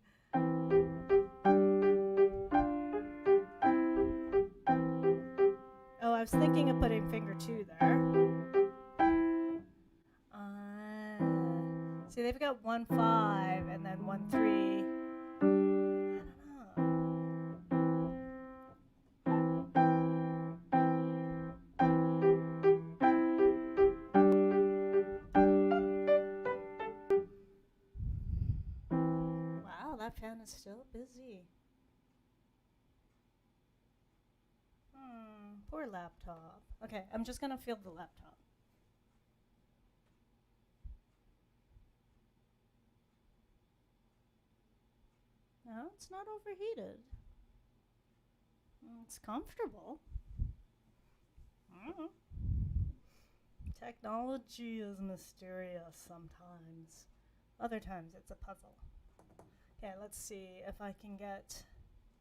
Oh, I was thinking of putting finger 2 there. See, they've got 1 5 and then 1 3. Wow, that fan is still busy. Poor laptop. Okay, I'm just gonna feel the laptop. No, it's not overheated. It's comfortable. Technology is mysterious sometimes. Other times it's a puzzle. Okay, let's see if I can get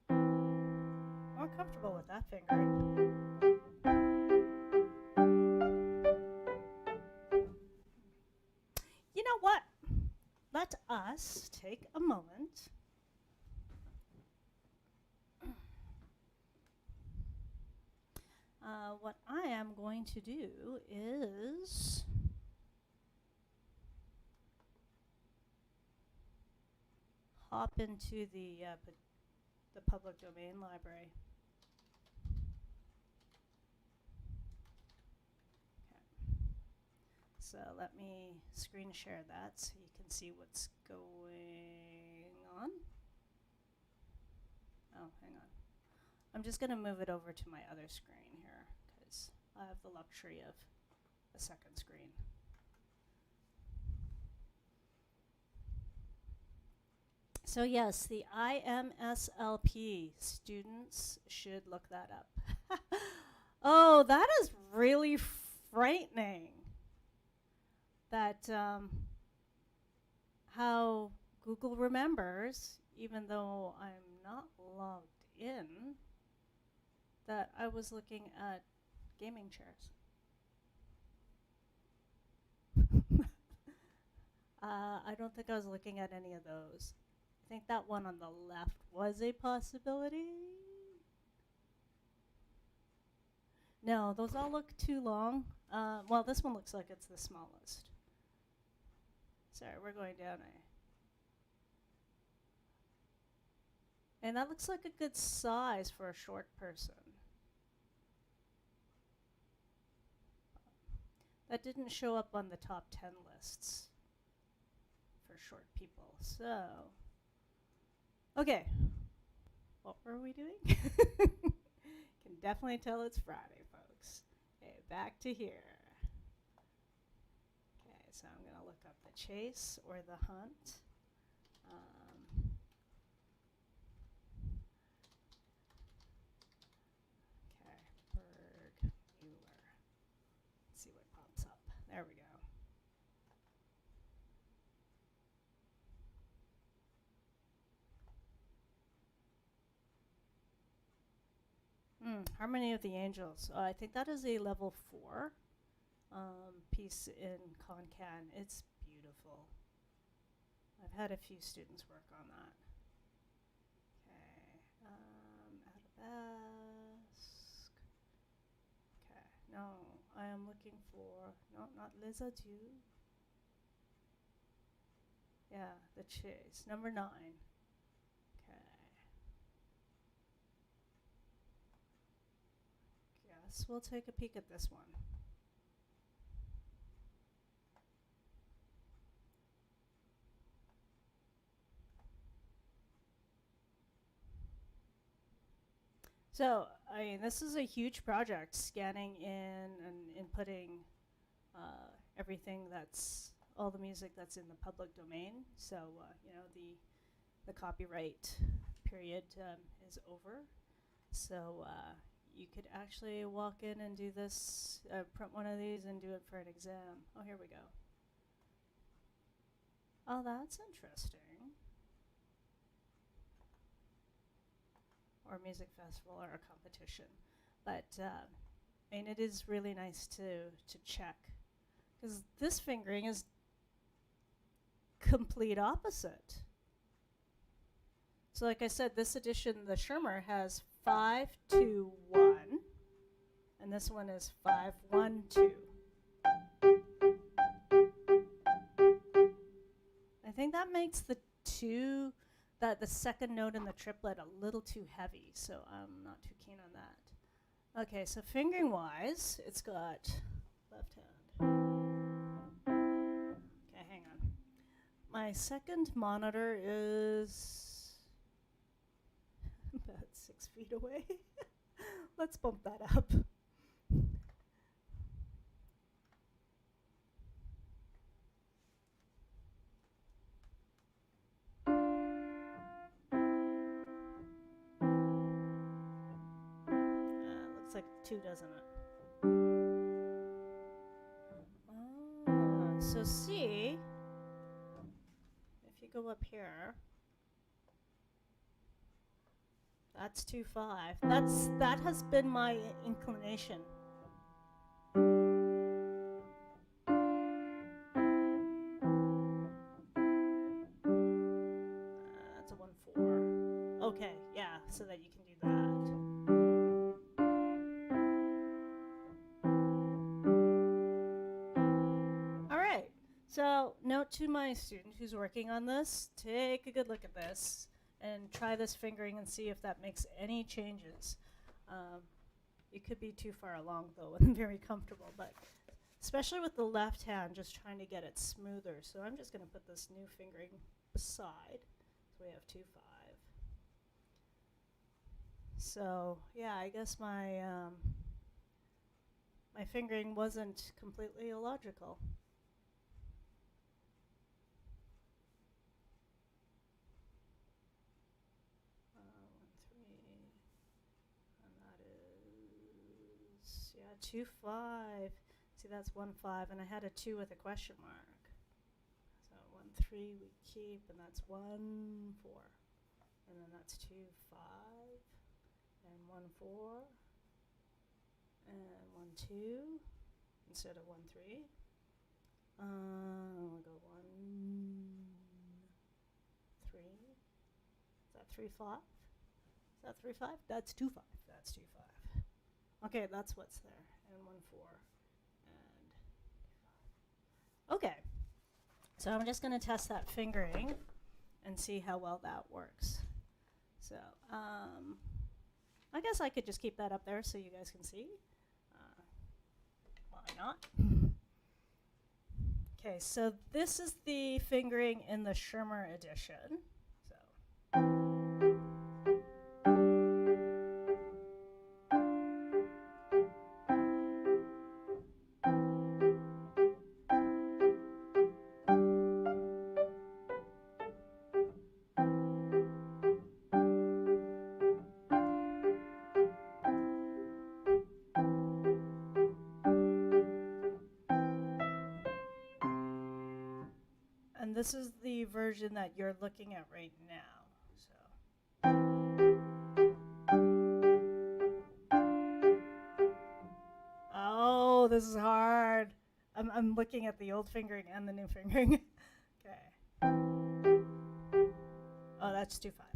more comfortable with that fingering. You know what? Let us take a moment. What I am going to do is hop into the public domain library. Okay. So let me screen share that so you can see what's going on. Oh, hang on. I'm just going to move it over to my other screen here because I have the luxury of a second screen. So yes, the IMSLP, students should look that up. Oh, that is really frightening. That how Google remembers, even though I'm not logged in, that I was looking at gaming chairs. I don't think I was looking at any of those. I think that one on the left was a possibility. No, those all look too long. Well, this one looks like it's the smallest. Sorry, we're going down and that looks like a good size for a short person. That didn't show up on the top 10 lists for short people. So, okay. What were we doing? Can definitely tell it's Friday, folks. Okay, back to here. Okay, so I'm going to look up the chase or the hunt. Okay, Burgmüller. Let's see what pops up. There we go. Harmony of the Angels. I think that is a level 4 piece in Concone. It's beautiful. I've had a few students work on that. Okay, arabesque. Okay, no, I am looking for, no, not Les Adieux. Yeah, the chase, number 9. Guess we'll take a peek at this one. So, I mean, this is a huge project, scanning in and inputting everything that's, all the music that's in the public domain. So, you know, the copyright period is over. So, you could actually walk in and do this, print one of these and do it for an exam. Oh, here we go. Oh, that's interesting. or music festival or a competition. But I mean, it is really nice to check, because this fingering is complete opposite. So like I said, this edition, the Schirmer, has 5, 2, 1, and this one is 5, 1, 2. I think that makes the second note in the triplet a little too heavy, so I'm not too keen on that. Okay, so fingering wise, it's got left hand. Okay, hang on. My second monitor is about 6 feet away. Let's bump that up. Looks like 2, doesn't it? So C, if you go up here, that's 2, 5. That has been my inclination. That's a 1, 4. Okay, yeah, so that you can do that. All right. So, note to my student who's working on this: take a good look at this and try this fingering and see if that makes any changes. You could be too far along though and very comfortable, but especially with the left hand, just trying to get it smoother. So I'm just going to put this new fingering beside. So we have 2, 5. So yeah, I guess my my fingering wasn't completely illogical. Yeah, 2, 5. See, that's 1, 5, and I had a 2 with a question mark. So 1, 3 we keep, and that's 1, 4, and then that's 2, 5, and 1, 4, and 1, 2 instead of 1, 3. We'll go 1, 3. Is that 3, 5? Is that 3, 5? That's 2, 5. That's 2, 5. Okay, that's what's there. And 1, 4. And 5. Okay. So I'm just going to test that fingering and see how well that works. So I guess I could just keep that up there so you guys can see. Why not? Okay, so this is the fingering in the Schirmer edition. So. And this is the version that you're looking at right now. So. Oh, this is hard. I'm looking at the old fingering and the new fingering. Okay. Oh, that's 2, 5.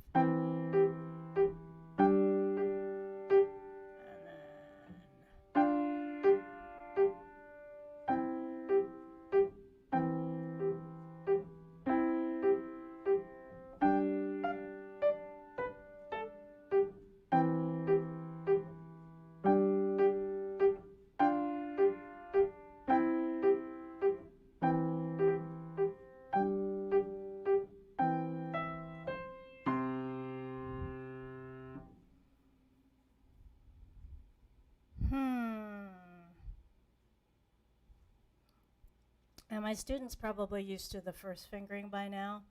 And my students probably used to the first fingering by now,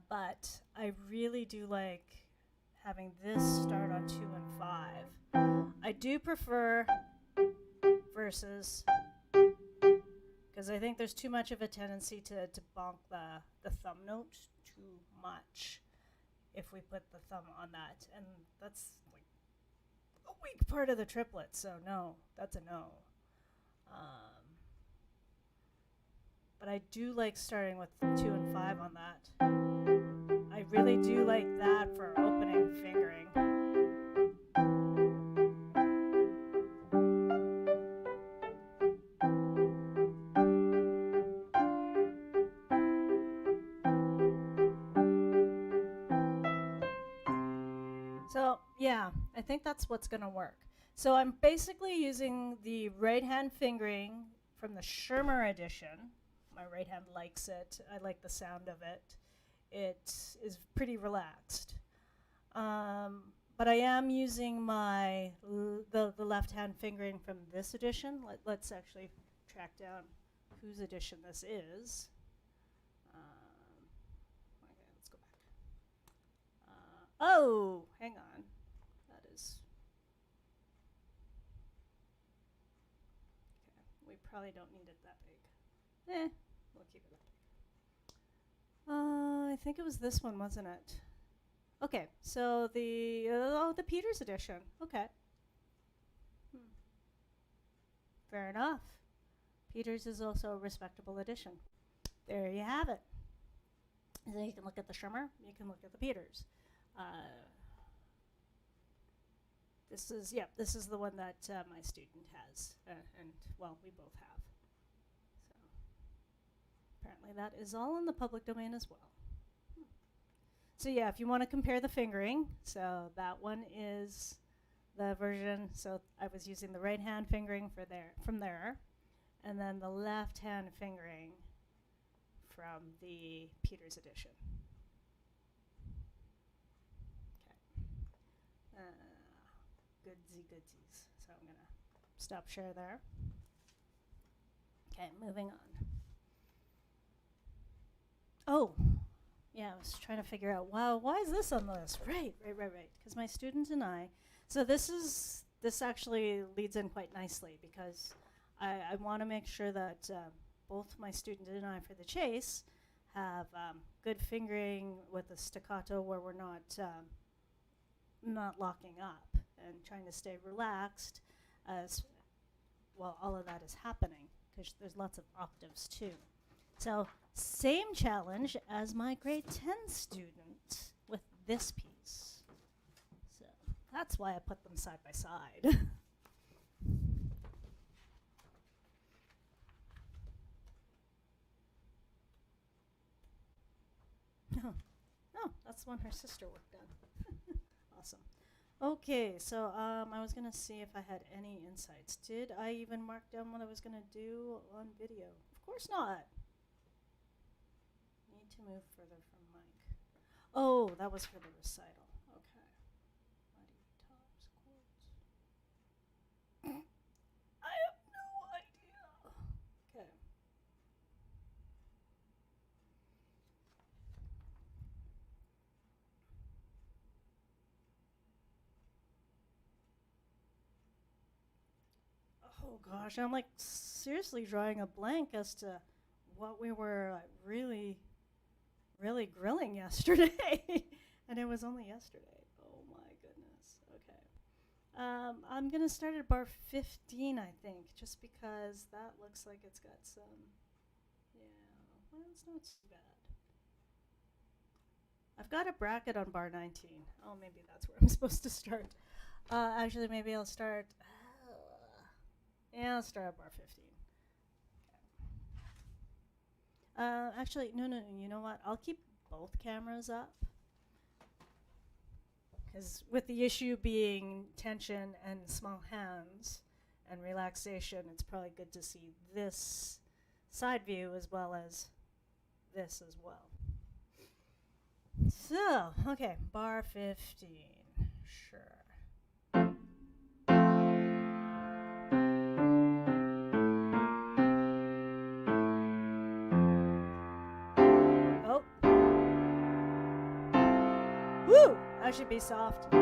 but I really do like having this start on 2 and 5. I do prefer verses, because I think there's too much of a tendency to bonk the thumb note too much. if we put the thumb on that. And that's like a weak part of the triplet, so no, that's a no. But I do like starting with 2 and 5 on that. I really do like that for opening fingering. So yeah, I think that's what's gonna work. So I'm basically using the right hand fingering from the Schirmer edition. My right hand likes it. I like the sound of it. It is pretty relaxed. But I am using my the left hand fingering from this edition. Let's actually track down whose edition this is. Okay, let's go back. Oh, hang on. That is. Okay, we probably don't need it that big. We'll keep it that big. I think it was this one, wasn't it? Okay, so the Peters edition. Okay. Fair enough. Peters is also a respectable edition. There you have it. And then you can look at the Schirmer, you can look at the Peters. This is the one that my student has, and well, we both have. So apparently that is all in the public domain as well. So yeah, if you want to compare the fingering, so that one is the version. So I was using the right hand fingering from there, and then the left hand fingering from the Peters edition. Okay. Goodsies. So I'm gonna stop share there. Okay, moving on. Oh. Yeah, I was trying to figure out, wow, why is this on the list? Right. Because my student and I, so this actually leads in quite nicely because I want to make sure that both my student and I for the chase have good fingering with a staccato where we're not locking up and trying to stay relaxed as well. All of that is happening because there's lots of octaves too. So same challenge as my grade 10 student with this piece. So that's why I put them side by side. Oh, that's one her sister worked on. Awesome. Okay, so I was going to see if I had any insights. Did I even mark down what I was going to do on video? Of course not. Need to move further from mic. Oh, that was for the recital. Okay. Mighty tops chords. I have no idea. Okay. Oh gosh, I'm like seriously drawing a blank as to what we were really grilling yesterday. And it was only yesterday. Oh my goodness. Okay. I'm going to start at bar 15, I think, just because that looks like it's got some, well, it's not too bad. I've got a bracket on bar 19. Oh, maybe that's where I'm supposed to start. Actually, maybe I'll start, I'll start at bar 15. Actually, no, you know what? I'll keep both cameras up. Because with the issue being tension and small hands and relaxation, it's probably good to see this side view as well as this as well. So, okay, bar 15. Sure. That should be soft.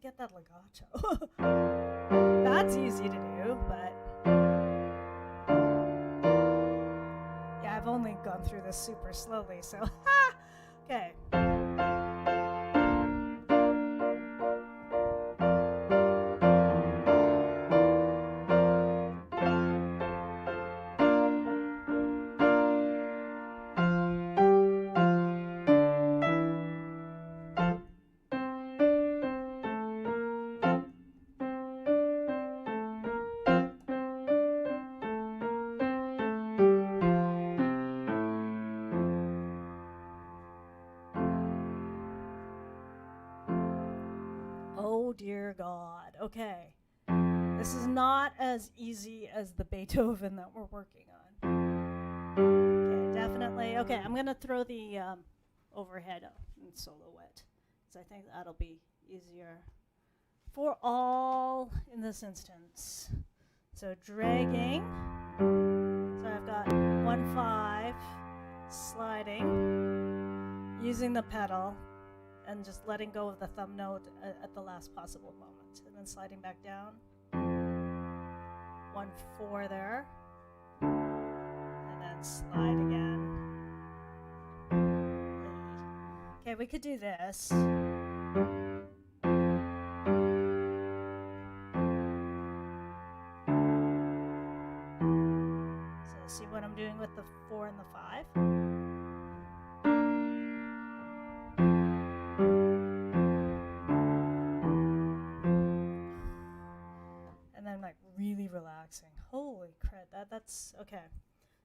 get that legato. That's easy to do, but yeah, I've only gone through this super slowly, so okay. Oh dear God. Okay. This is not as easy as the Beethoven that we're working on. Okay, definitely. Okay, I'm going to throw the overhead and silhouette, because I think that'll be easier for all in this instance. So dragging. So I've got 1-5 sliding, using the pedal, and just letting go of the thumb note at the last possible moment. And then sliding back down. 1-4 there. And then slide again. Okay, we could do this. So see what I'm doing with the 4 and the 5. Like really relaxing. Holy crap, that's okay.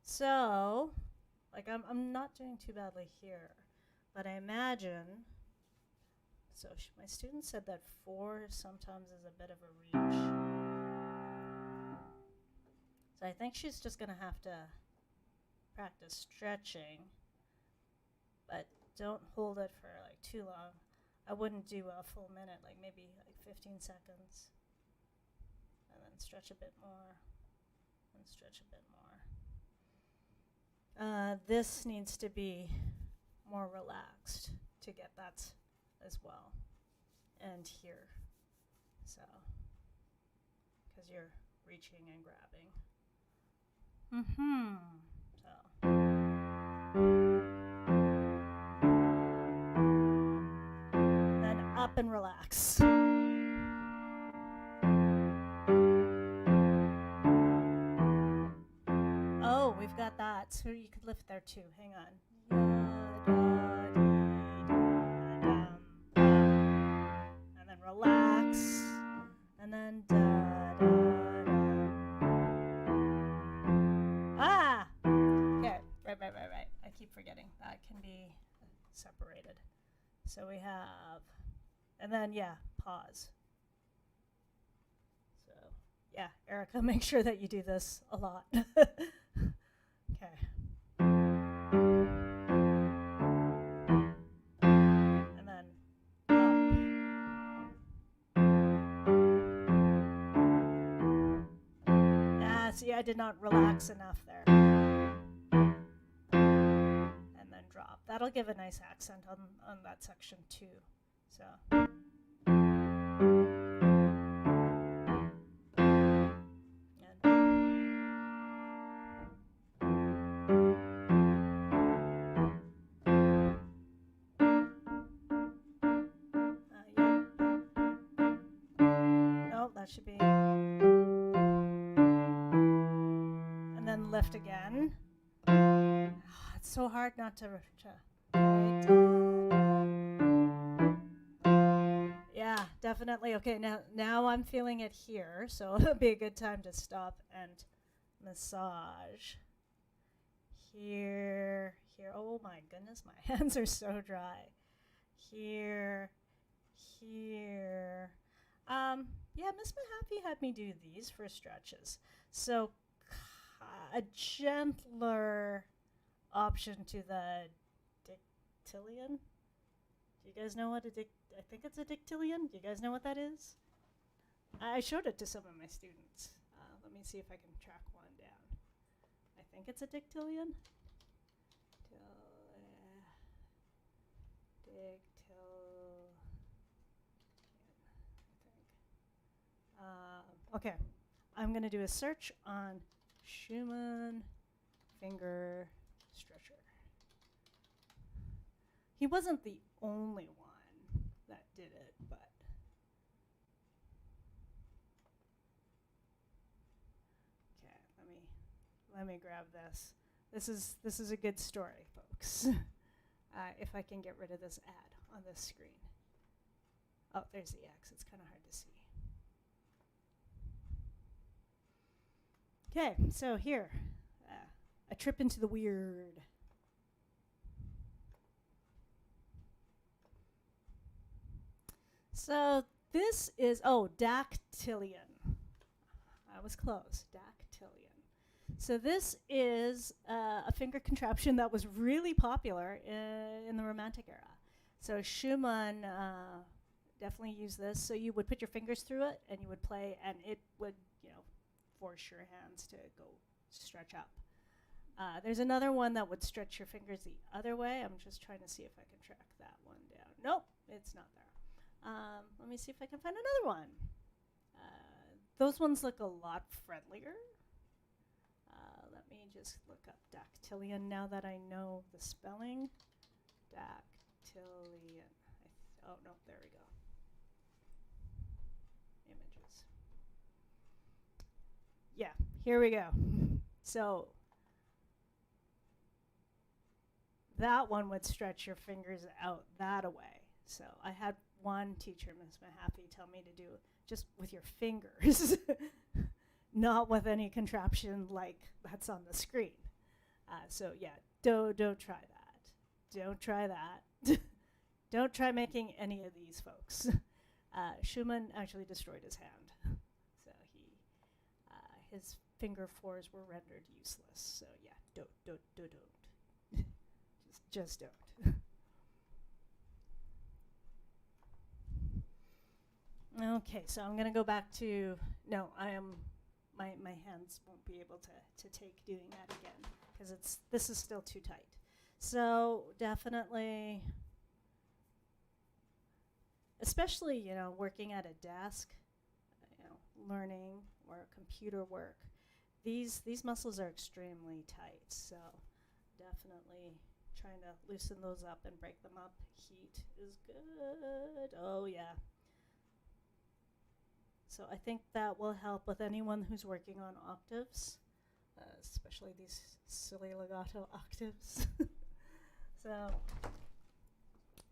So, like I'm not doing too badly here, but I imagine. So my student said that 4 sometimes is a bit of a reach. So I think she's just gonna have to practice stretching, but don't hold it for like too long. I wouldn't do a full minute, like maybe like 15 seconds. And then stretch a bit more, and stretch a bit more. This needs to be more relaxed to get that as well. And here, so, because you're reaching and grabbing. So. And then up and relax. Got that, so you could lift there too. Hang on. And then relax. And then okay, right. I keep forgetting. That can be separated. So we have, and then pause. So Erica, make sure that you do this a lot. Okay. And then up. See, I did not relax enough there. And then drop. That'll give a nice accent on that section too. So. Should be, and then lift again. It's so hard not to yeah, definitely. Okay, now I'm feeling it here, so it'll be a good time to stop and massage here. Oh my goodness, my hands are so dry. Here. Miss Mahaffey had me do these for stretches. So a gentler option to the Dactylion. Do you guys know what I think it's a Dactylion? Do you guys know what that is? I showed it to some of my students. Let me see if I can track one down. I think it's a Dactylion. Okay, I'm going to do a search on Schumann finger stretcher. He wasn't the only one that did it, but okay, let me grab this. This is a good story, folks. If I can get rid of this ad on this screen. Oh, there's the X. It's kind of hard to see. Okay, so here, a trip into the weird. So this is, Dactylion. I was close, Dactylion. So this is a finger contraption that was really popular in the Romantic era. So Schumann definitely used this. So you would put your fingers through it and you would play, and it would, force your hands to go stretch up. There's another one that would stretch your fingers the other way. I'm just trying to see if I can track that one down. Nope, it's not there. Let me see if I can find another one. Those ones look a lot friendlier. Let me just look up Dactylion now that I know the spelling. Dactylion. Oh, no, there we go. Images. Yeah, here we go. So that one would stretch your fingers out that away. So I had one teacher, Ms. Mahaffey, tell me to do just with your fingers, not with any contraption like that's on the screen. So yeah, don't try that. Don't try that. Don't try making any of these, folks. Schumann actually destroyed his hand. So his finger fours were rendered useless. So yeah, don't. just don't. Okay, so I'm gonna go back to, no, my hands won't be able to take doing that again, because this is still too tight. So definitely, especially, working at a desk, learning or computer work, these muscles are extremely tight. So definitely trying to loosen those up and break them up. Heat is good. Oh yeah. So I think that will help with anyone who's working on octaves, especially these silly legato octaves. So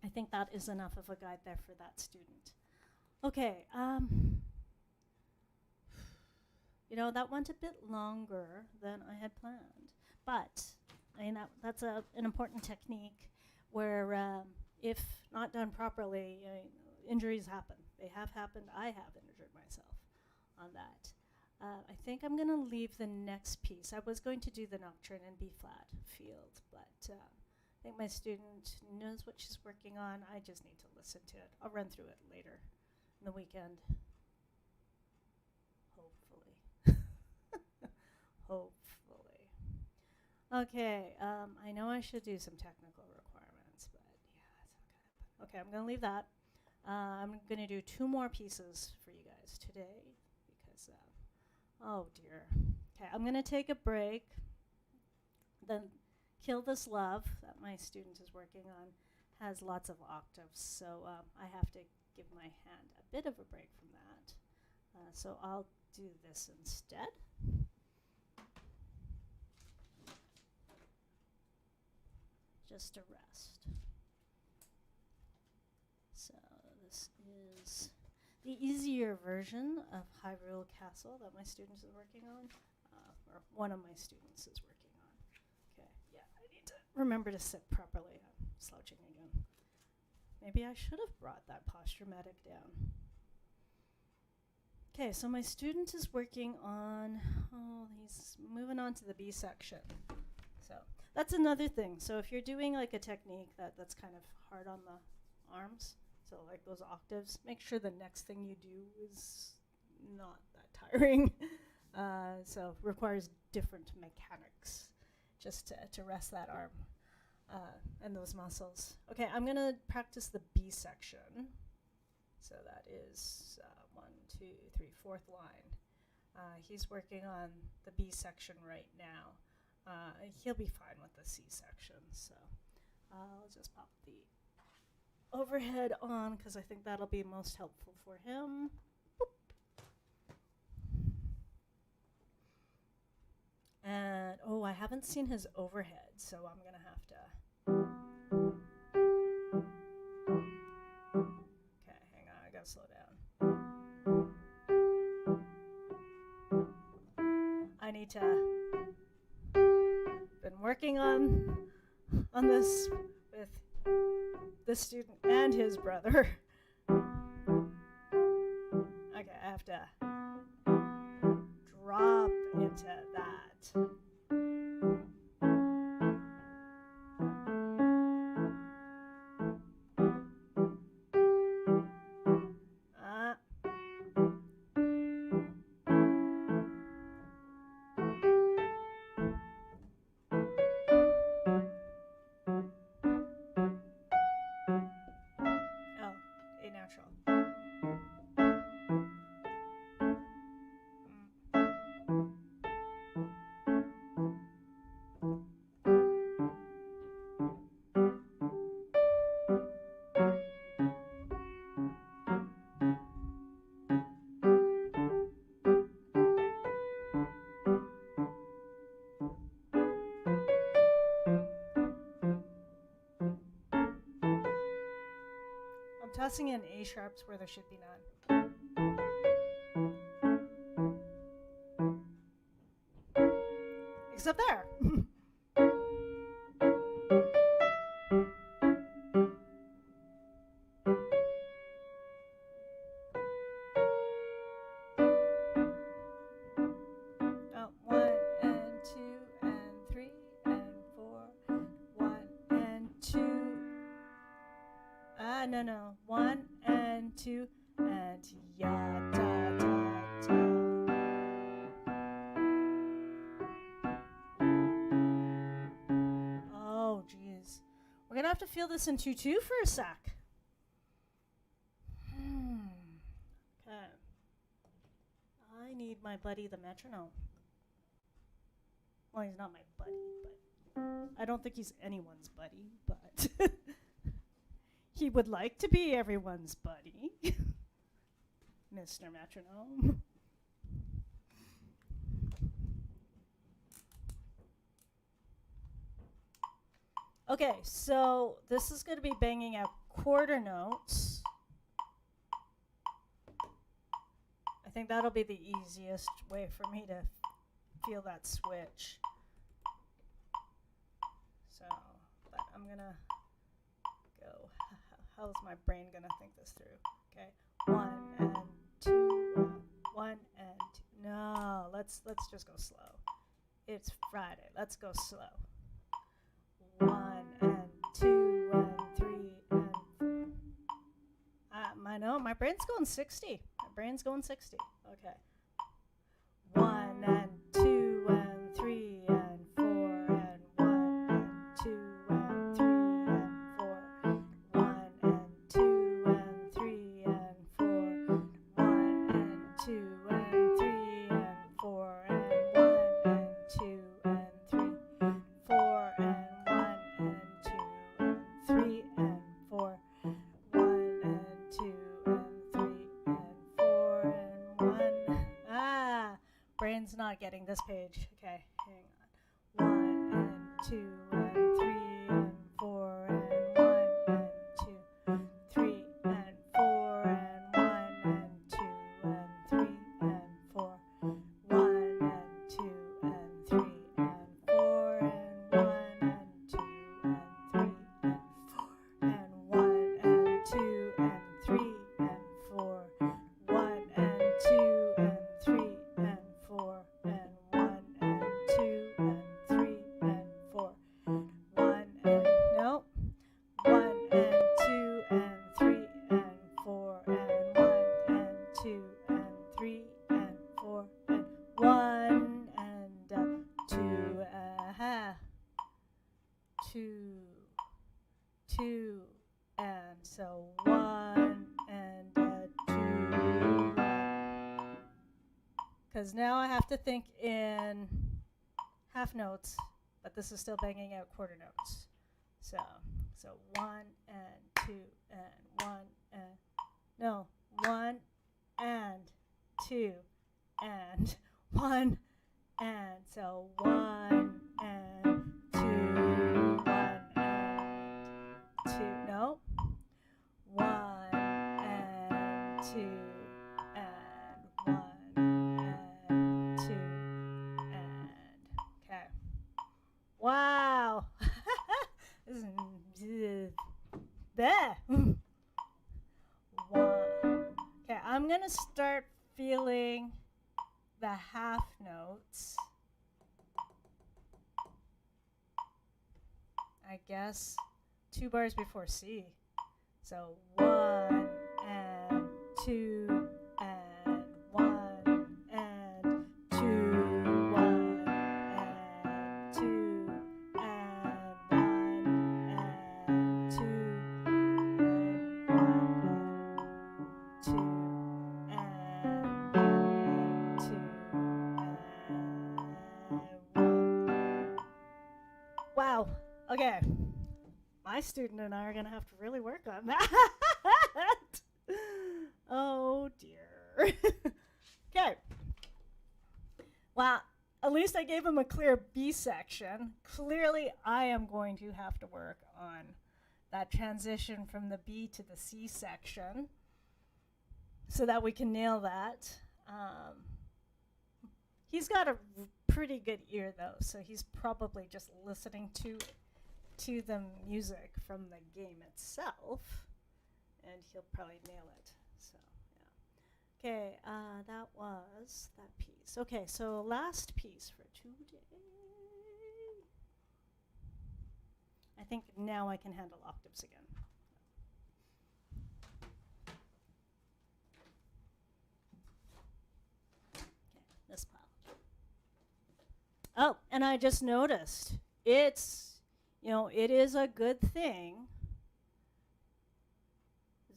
I think that is enough of a guide there for that student. Okay, that went a bit longer than I had planned, but that's an important technique where if not done properly, injuries happen. They have happened. I have injured myself on that. I think I'm going to leave the next piece. I was going to do the nocturne in B-flat field, but I think my student knows what she's working on. I just need to listen to it. I'll run through it later in the weekend. Hopefully. Hopefully. Okay, I know I should do some technical requirements, but yeah, that's not going to happen. Okay, I'm going to leave that. I'm going to do 2 more pieces for you guys today because, oh dear. Okay, I'm going to take a break. Then Kill This Love that my student is working on has lots of octaves, so I have to give my hand a bit of a break from that. So I'll do this instead. Just to rest. So this is the easier version of Hyrule Castle that my student is working on, or one of my students is working on. Okay, yeah, I need to remember to sit properly. I'm slouching again. Maybe I should have brought that posture medic down. Okay, so my student is working on, he's moving on to the B section. So that's another thing. So if you're doing like a technique that's kind of hard on the arms, so like those octaves, make sure the next thing you do is not that tiring. So requires different mechanics just to rest that arm and those muscles. Okay, I'm gonna practice the B section. So that is 1, 2, 3, fourth line. He's working on the B section right now. He'll be fine with the C section, so I'll just pop the overhead on because I think that'll be most helpful for him. Boop. And, oh, I haven't seen his overhead, so I'm going to have to... Okay, hang on, I got to slow down. I need to... Been working on this with the student and his brother. Okay, I have to drop into that. Tossing in A sharps where there should be none. Except there. Oh, 1 and 2 and 3 and 4. 1 and 2. No. 1 and 2 and ya da da da. Oh, jeez. We're gonna have to feel this in 2/2 for a sec. Okay. I need my buddy, the metronome. Well, he's not my buddy, but I don't think he's anyone's buddy, but. He would like to be everyone's buddy, Mr. Metronome. Okay, so this is going to be banging out quarter notes. I think that'll be the easiest way for me to feel that switch. So, but I'm going to go. How is my brain gonna think this through? Okay, 1 and 2, 1 and 2. No, let's just go slow. It's Friday. Let's go slow. 1 and 2 and 3 and 4. My brain's going 60. My brain's going 60. Okay. 1 and 2 and 3 and 4 and 1 and 2 and 3 and 4. 1 and 2 and 3 and 4. 1 and 2 and 3 and 4 and 1 and 2 and 3. 4 and 1 and 2 and 3 and 4. 1 and 2 and 3 and 4 and 1. Brain's not getting this page. Okay, hang on. 1 and 2 and 3 and 4 and 1 and 2 and 3 and 4 and 1 and 2 and 3 and 4. 1 and 2 and 3 and 4 and 1 and 2 and 3 and 4 and 1 and 2 and 3 and 4. 1 and 2 and 3 and 4 and 1 and 2 and 3 and 4. 1 and nope. 1 and 2 and 3 and 4 and 1 and 2 and 3 and 4 and 1 and 2. 2 and so 1 and 2. Because now I have to think in half notes, but this is still banging out quarter notes. So 1 and 2 and 1 and, no, 1 and 2 and 1 and, so 1 and 2, 1 and 2, no, 1 and 2 and 1 and 2 and, okay. Wow. This is there. 1. Okay, I'm gonna start feeling the half notes. I guess 2 bars before C. So 1 and 2 and 1 and 2, 1 and 2 and 1 and 2 and 1 and 2 and 1 and 2 and 1. Wow. Okay. My student and I are going to have to really work on that. Oh, dear. Okay. Well, at least I gave him a clear B section. Clearly, I am going to have to work on that transition from the B to the C section so that we can nail that. He's got a pretty good ear, though, so he's probably just listening to the music from the game itself, and he'll probably nail it. So, yeah. Okay, that was that piece. Okay, so last piece for today. I think now I can handle octaves again. Okay, this pile. Oh, and I just noticed it's, you know, it is a good thing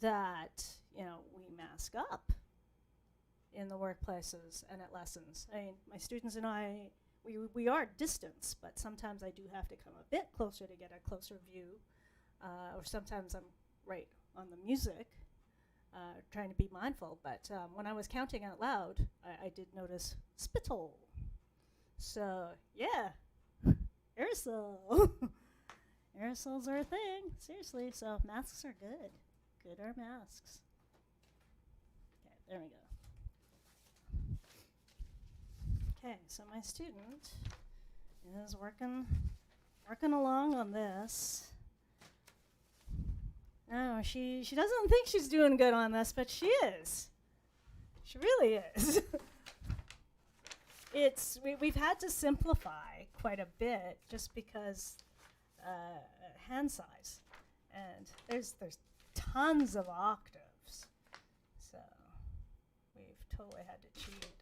that, you know, we mask up in the workplaces and at lessons. I mean, my students and I, we are distance, but sometimes I do have to come a bit closer to get a closer view, or sometimes I'm right on the music, trying to be mindful. But when I was counting out loud, I did notice spittle. So, yeah, aerosol. Aerosols are a thing, seriously, so masks are good. Good are masks. Okay, there we go. Okay, so my student is working along on this. No, she doesn't think she's doing good on this, but she is. She really is. We've had to simplify quite a bit just because hand size, and there's tons of octaves, so we've totally had to cheat.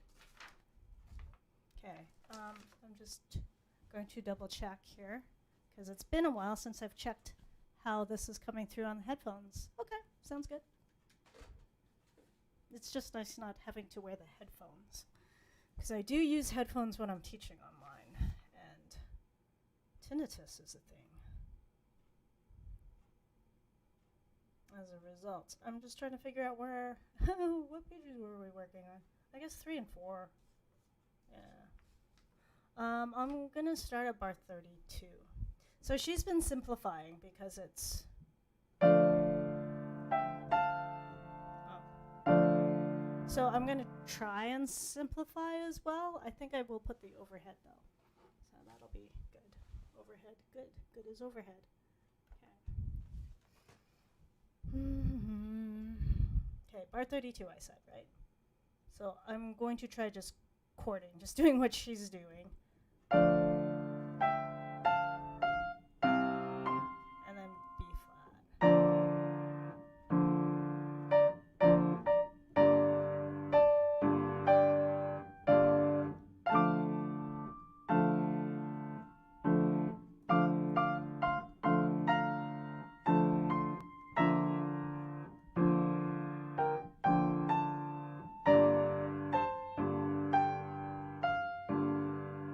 Okay, I'm just going to double check here because it's been a while since I've checked how this is coming through on the headphones. Okay, sounds good. It's just nice not having to wear the headphones, because I do use headphones when I'm teaching online, and tinnitus is a thing. As a result, I'm just trying to figure out where, what pages were we working on? I guess 3 and 4. Yeah. I'm gonna start at bar 32. So she's been simplifying because it's. So I'm gonna try and simplify as well. I think I will put the overhead though, so that'll be good. Overhead, good. Good as overhead. Okay, bar 32 I said, right? So I'm going to try just chording, just doing what she's doing. And then B flat.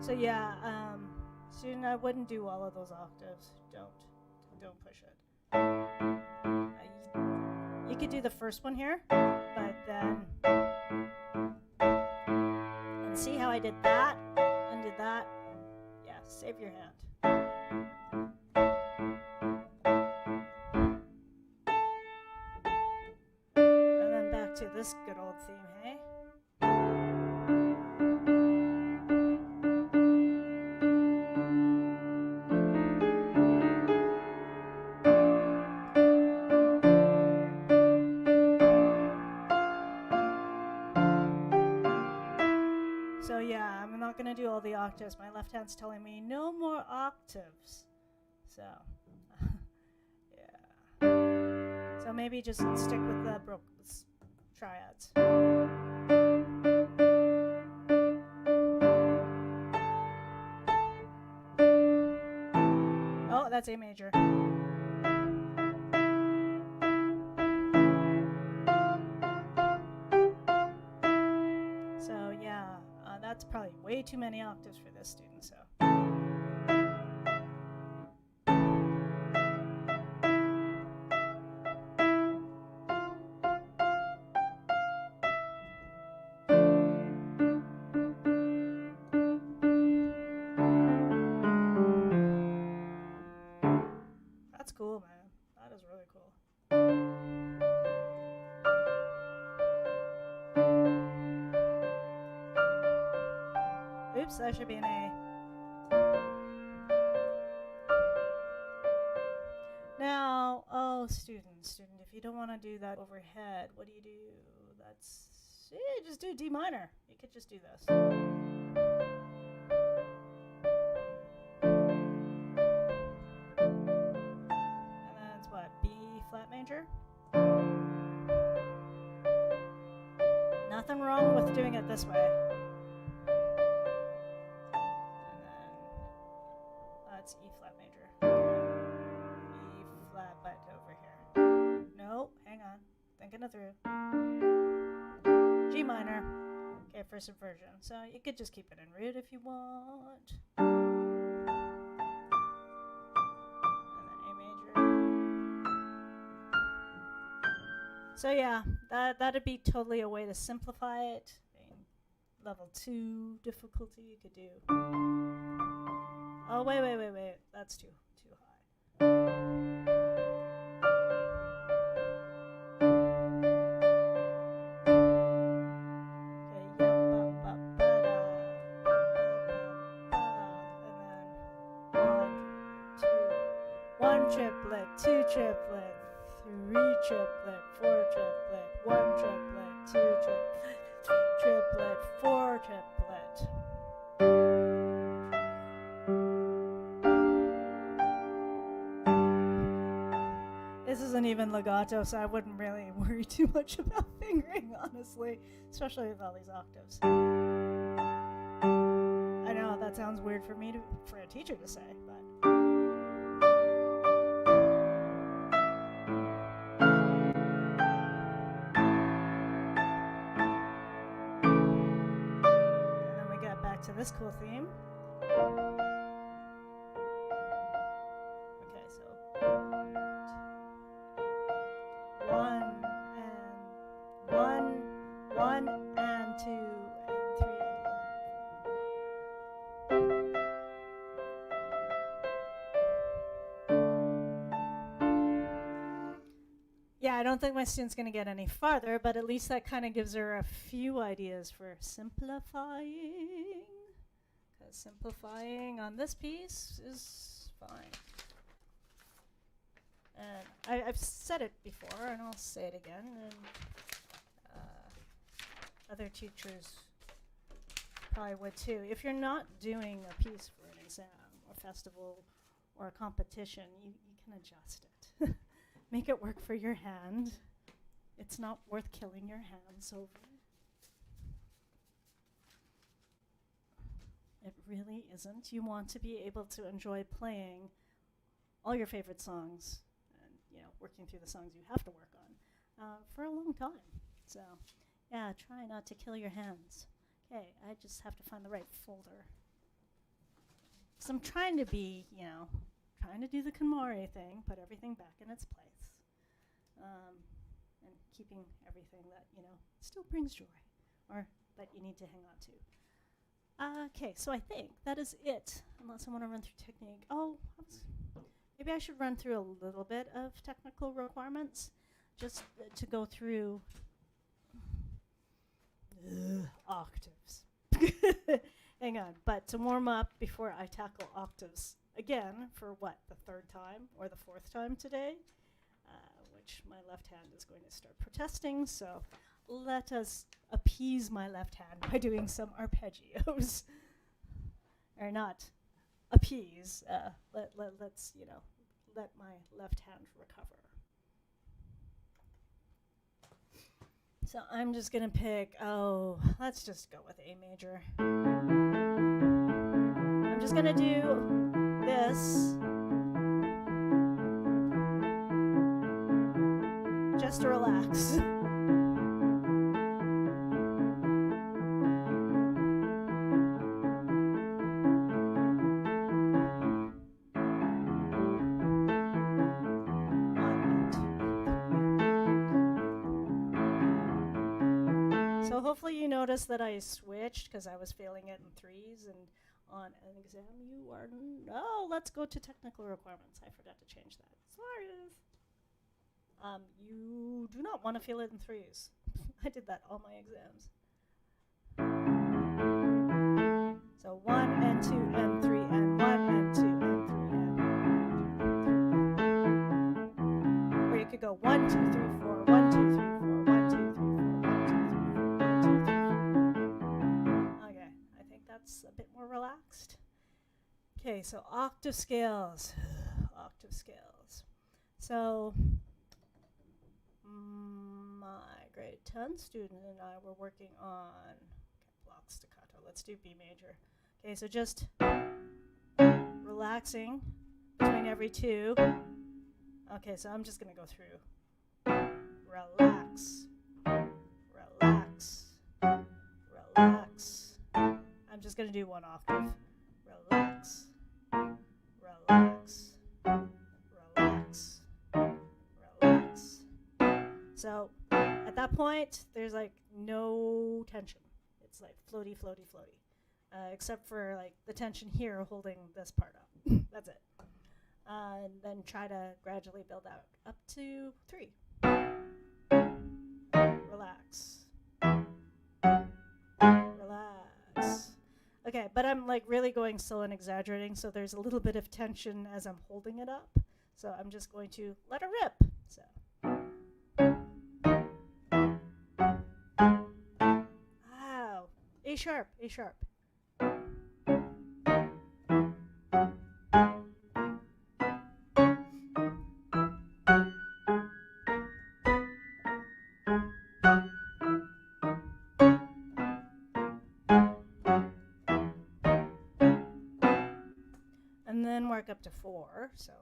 So yeah, student, I wouldn't do all of those octaves. Don't push it. You could do the first one here, but then and see how I did that and did that. Yeah, save your hand. And then back to this good old theme, hey? So yeah, I'm not gonna do all the octaves. My left hand's telling me no more octaves. So yeah. So maybe just stick with the triads. Oh, that's A major. So yeah, that's probably way too many octaves for this student, so. That's cool, man. That is really cool. Oops, that should be an A. Now, oh, student, if you don't want to do that overhead, what do? That's, just do D minor. You could just do this. And then it's what, B flat major? Nothing wrong with doing it this way. That's E flat major. E flat, but over here. No, hang on. Thinking it through. G minor. Okay, for subversion. So you could just keep it in root if you want. And then A major. So yeah, that'd be totally a way to simplify it. Level 2 difficulty you could do. Oh, wait. That's too high. Okay, and then 1, 2, 1 triplet, 2 triplet, 3 triplet, 4 triplet, 1 triplet, 2 triplet, 3 triplet, 4 triplet. This isn't even legato, so I wouldn't really worry too much about fingering, honestly, especially with all these octaves. I know that sounds weird for a teacher to say, but. And then we get back to this cool theme. Okay, so. 1 and 2 and 3. Yeah, I don't think my student's going to get any farther, but at least that kind of gives her a few ideas for simplifying. Because simplifying on this piece is fine. And I've said it before, and I'll say it again. And other teachers probably would too. If you're not doing a piece for an exam or festival or a competition, you can adjust it. Make it work for your hand. It's not worth killing your hands over. It really isn't. You want to be able to enjoy playing all your favorite songs and, working through the songs you have to work on for a long time. So, yeah, try not to kill your hands. Okay, I just have to find the right folder. I'm trying to be, trying to do the Kanmori thing, put everything back in its place, and keeping everything that, still brings joy, or that you need to hang on to. Okay, so I think that is it, unless I want to run through technique. Maybe I should run through a little bit of technical requirements, just to go through octaves. Hang on, but to warm up before I tackle octaves again for the third time or the fourth time today, which my left hand is going to start protesting, so let us appease my left hand by doing some arpeggios. Or not appease, let's, let my left hand recover. So I'm just going to pick, let's just go with A major. I'm just going to do this just to relax. So hopefully you noticed that I switched because I was failing it in threes, and on an exam you are let's go to technical requirements. I forgot to change that. Sorry. You do not want to feel it in threes. I did that all my exams. So 1 and 2 and 3 and 1 and 2 and 3 and. Or you could go 1, 2, 3, 4, 1, 2, 3, 4, 1, 2, 3, 4, 1, 2, 3, 4, 1, 2, 3, 4. Okay, I think that's a bit more relaxed. Okay, so octave scales. Octave scales. So my grade 10 student and I were working on block staccato. Let's do B major. Okay, so just relaxing between every two. Okay, so I'm just going to go through. Relax. Relax. Relax. I'm just going to do one octave. Relax. Relax. Relax. Relax. So at that point, there's like no tension. It's like floaty, floaty, floaty. Except for like the tension here holding this part up. That's it. And then try to gradually build out up to 3. Relax. Relax. Okay, but I'm like really going slow and exaggerating, so there's a little bit of tension as I'm holding it up. So I'm just going to let it rip. So. Wow. A sharp, A sharp. And then work up to 4, so.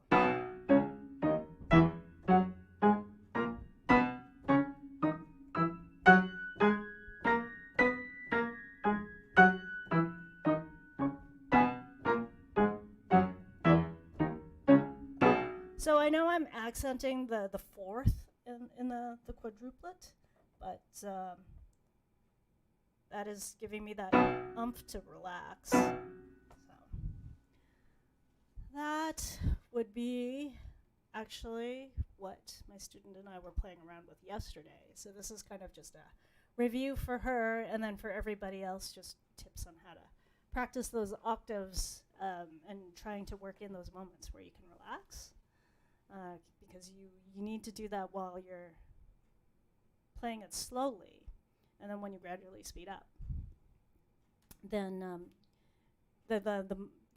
So I know I'm accenting the 4th in the quadruplet, but that is giving me that oomph to relax. So that would be actually what my student and I were playing around with yesterday. So this is kind of just a review for her, and then for everybody else, just tips on how to practice those octaves and trying to work in those moments where you can relax. Because you need to do that while you're playing it slowly, and then when you gradually speed up, then the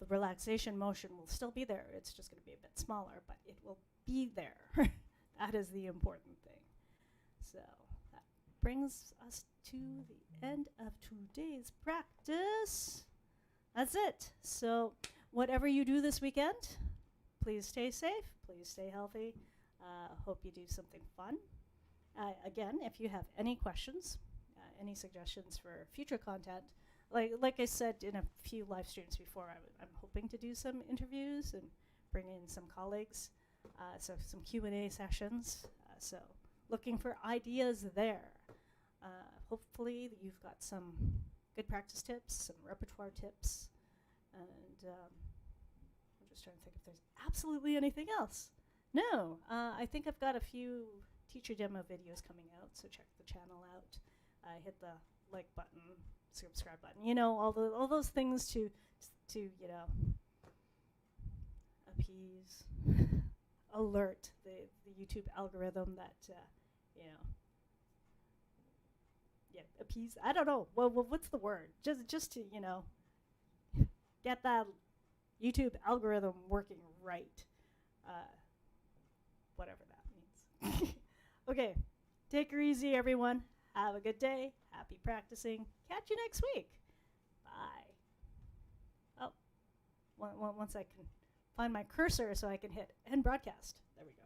relaxation motion will still be there. It's just going to be a bit smaller, but it will be there. That is the important thing. So that brings us to the end of today's practice. That's it. So whatever you do this weekend, please stay safe. Please stay healthy. Hope you do something fun. Again, if you have any questions, any suggestions for future content, like I said in a few live streams before, I'm hoping to do some interviews and bring in some colleagues, so some Q&A sessions. So looking for ideas there. Hopefully you've got some good practice tips, some repertoire tips, and I'm just trying to think if there's absolutely anything else. No, I think I've got a few teacher demo videos coming out, so check the channel out. Hit the like button, subscribe button, you know, all those things to you know, appease, alert the YouTube algorithm that you know, yeah, appease. I don't know. Well, what's the word? Just to, you know, get that YouTube algorithm working right. Whatever that means. Okay, take her easy, everyone. Have a good day. Happy practicing. Catch you next week. Bye. Oh, once I can find my cursor so I can hit end broadcast. There we go.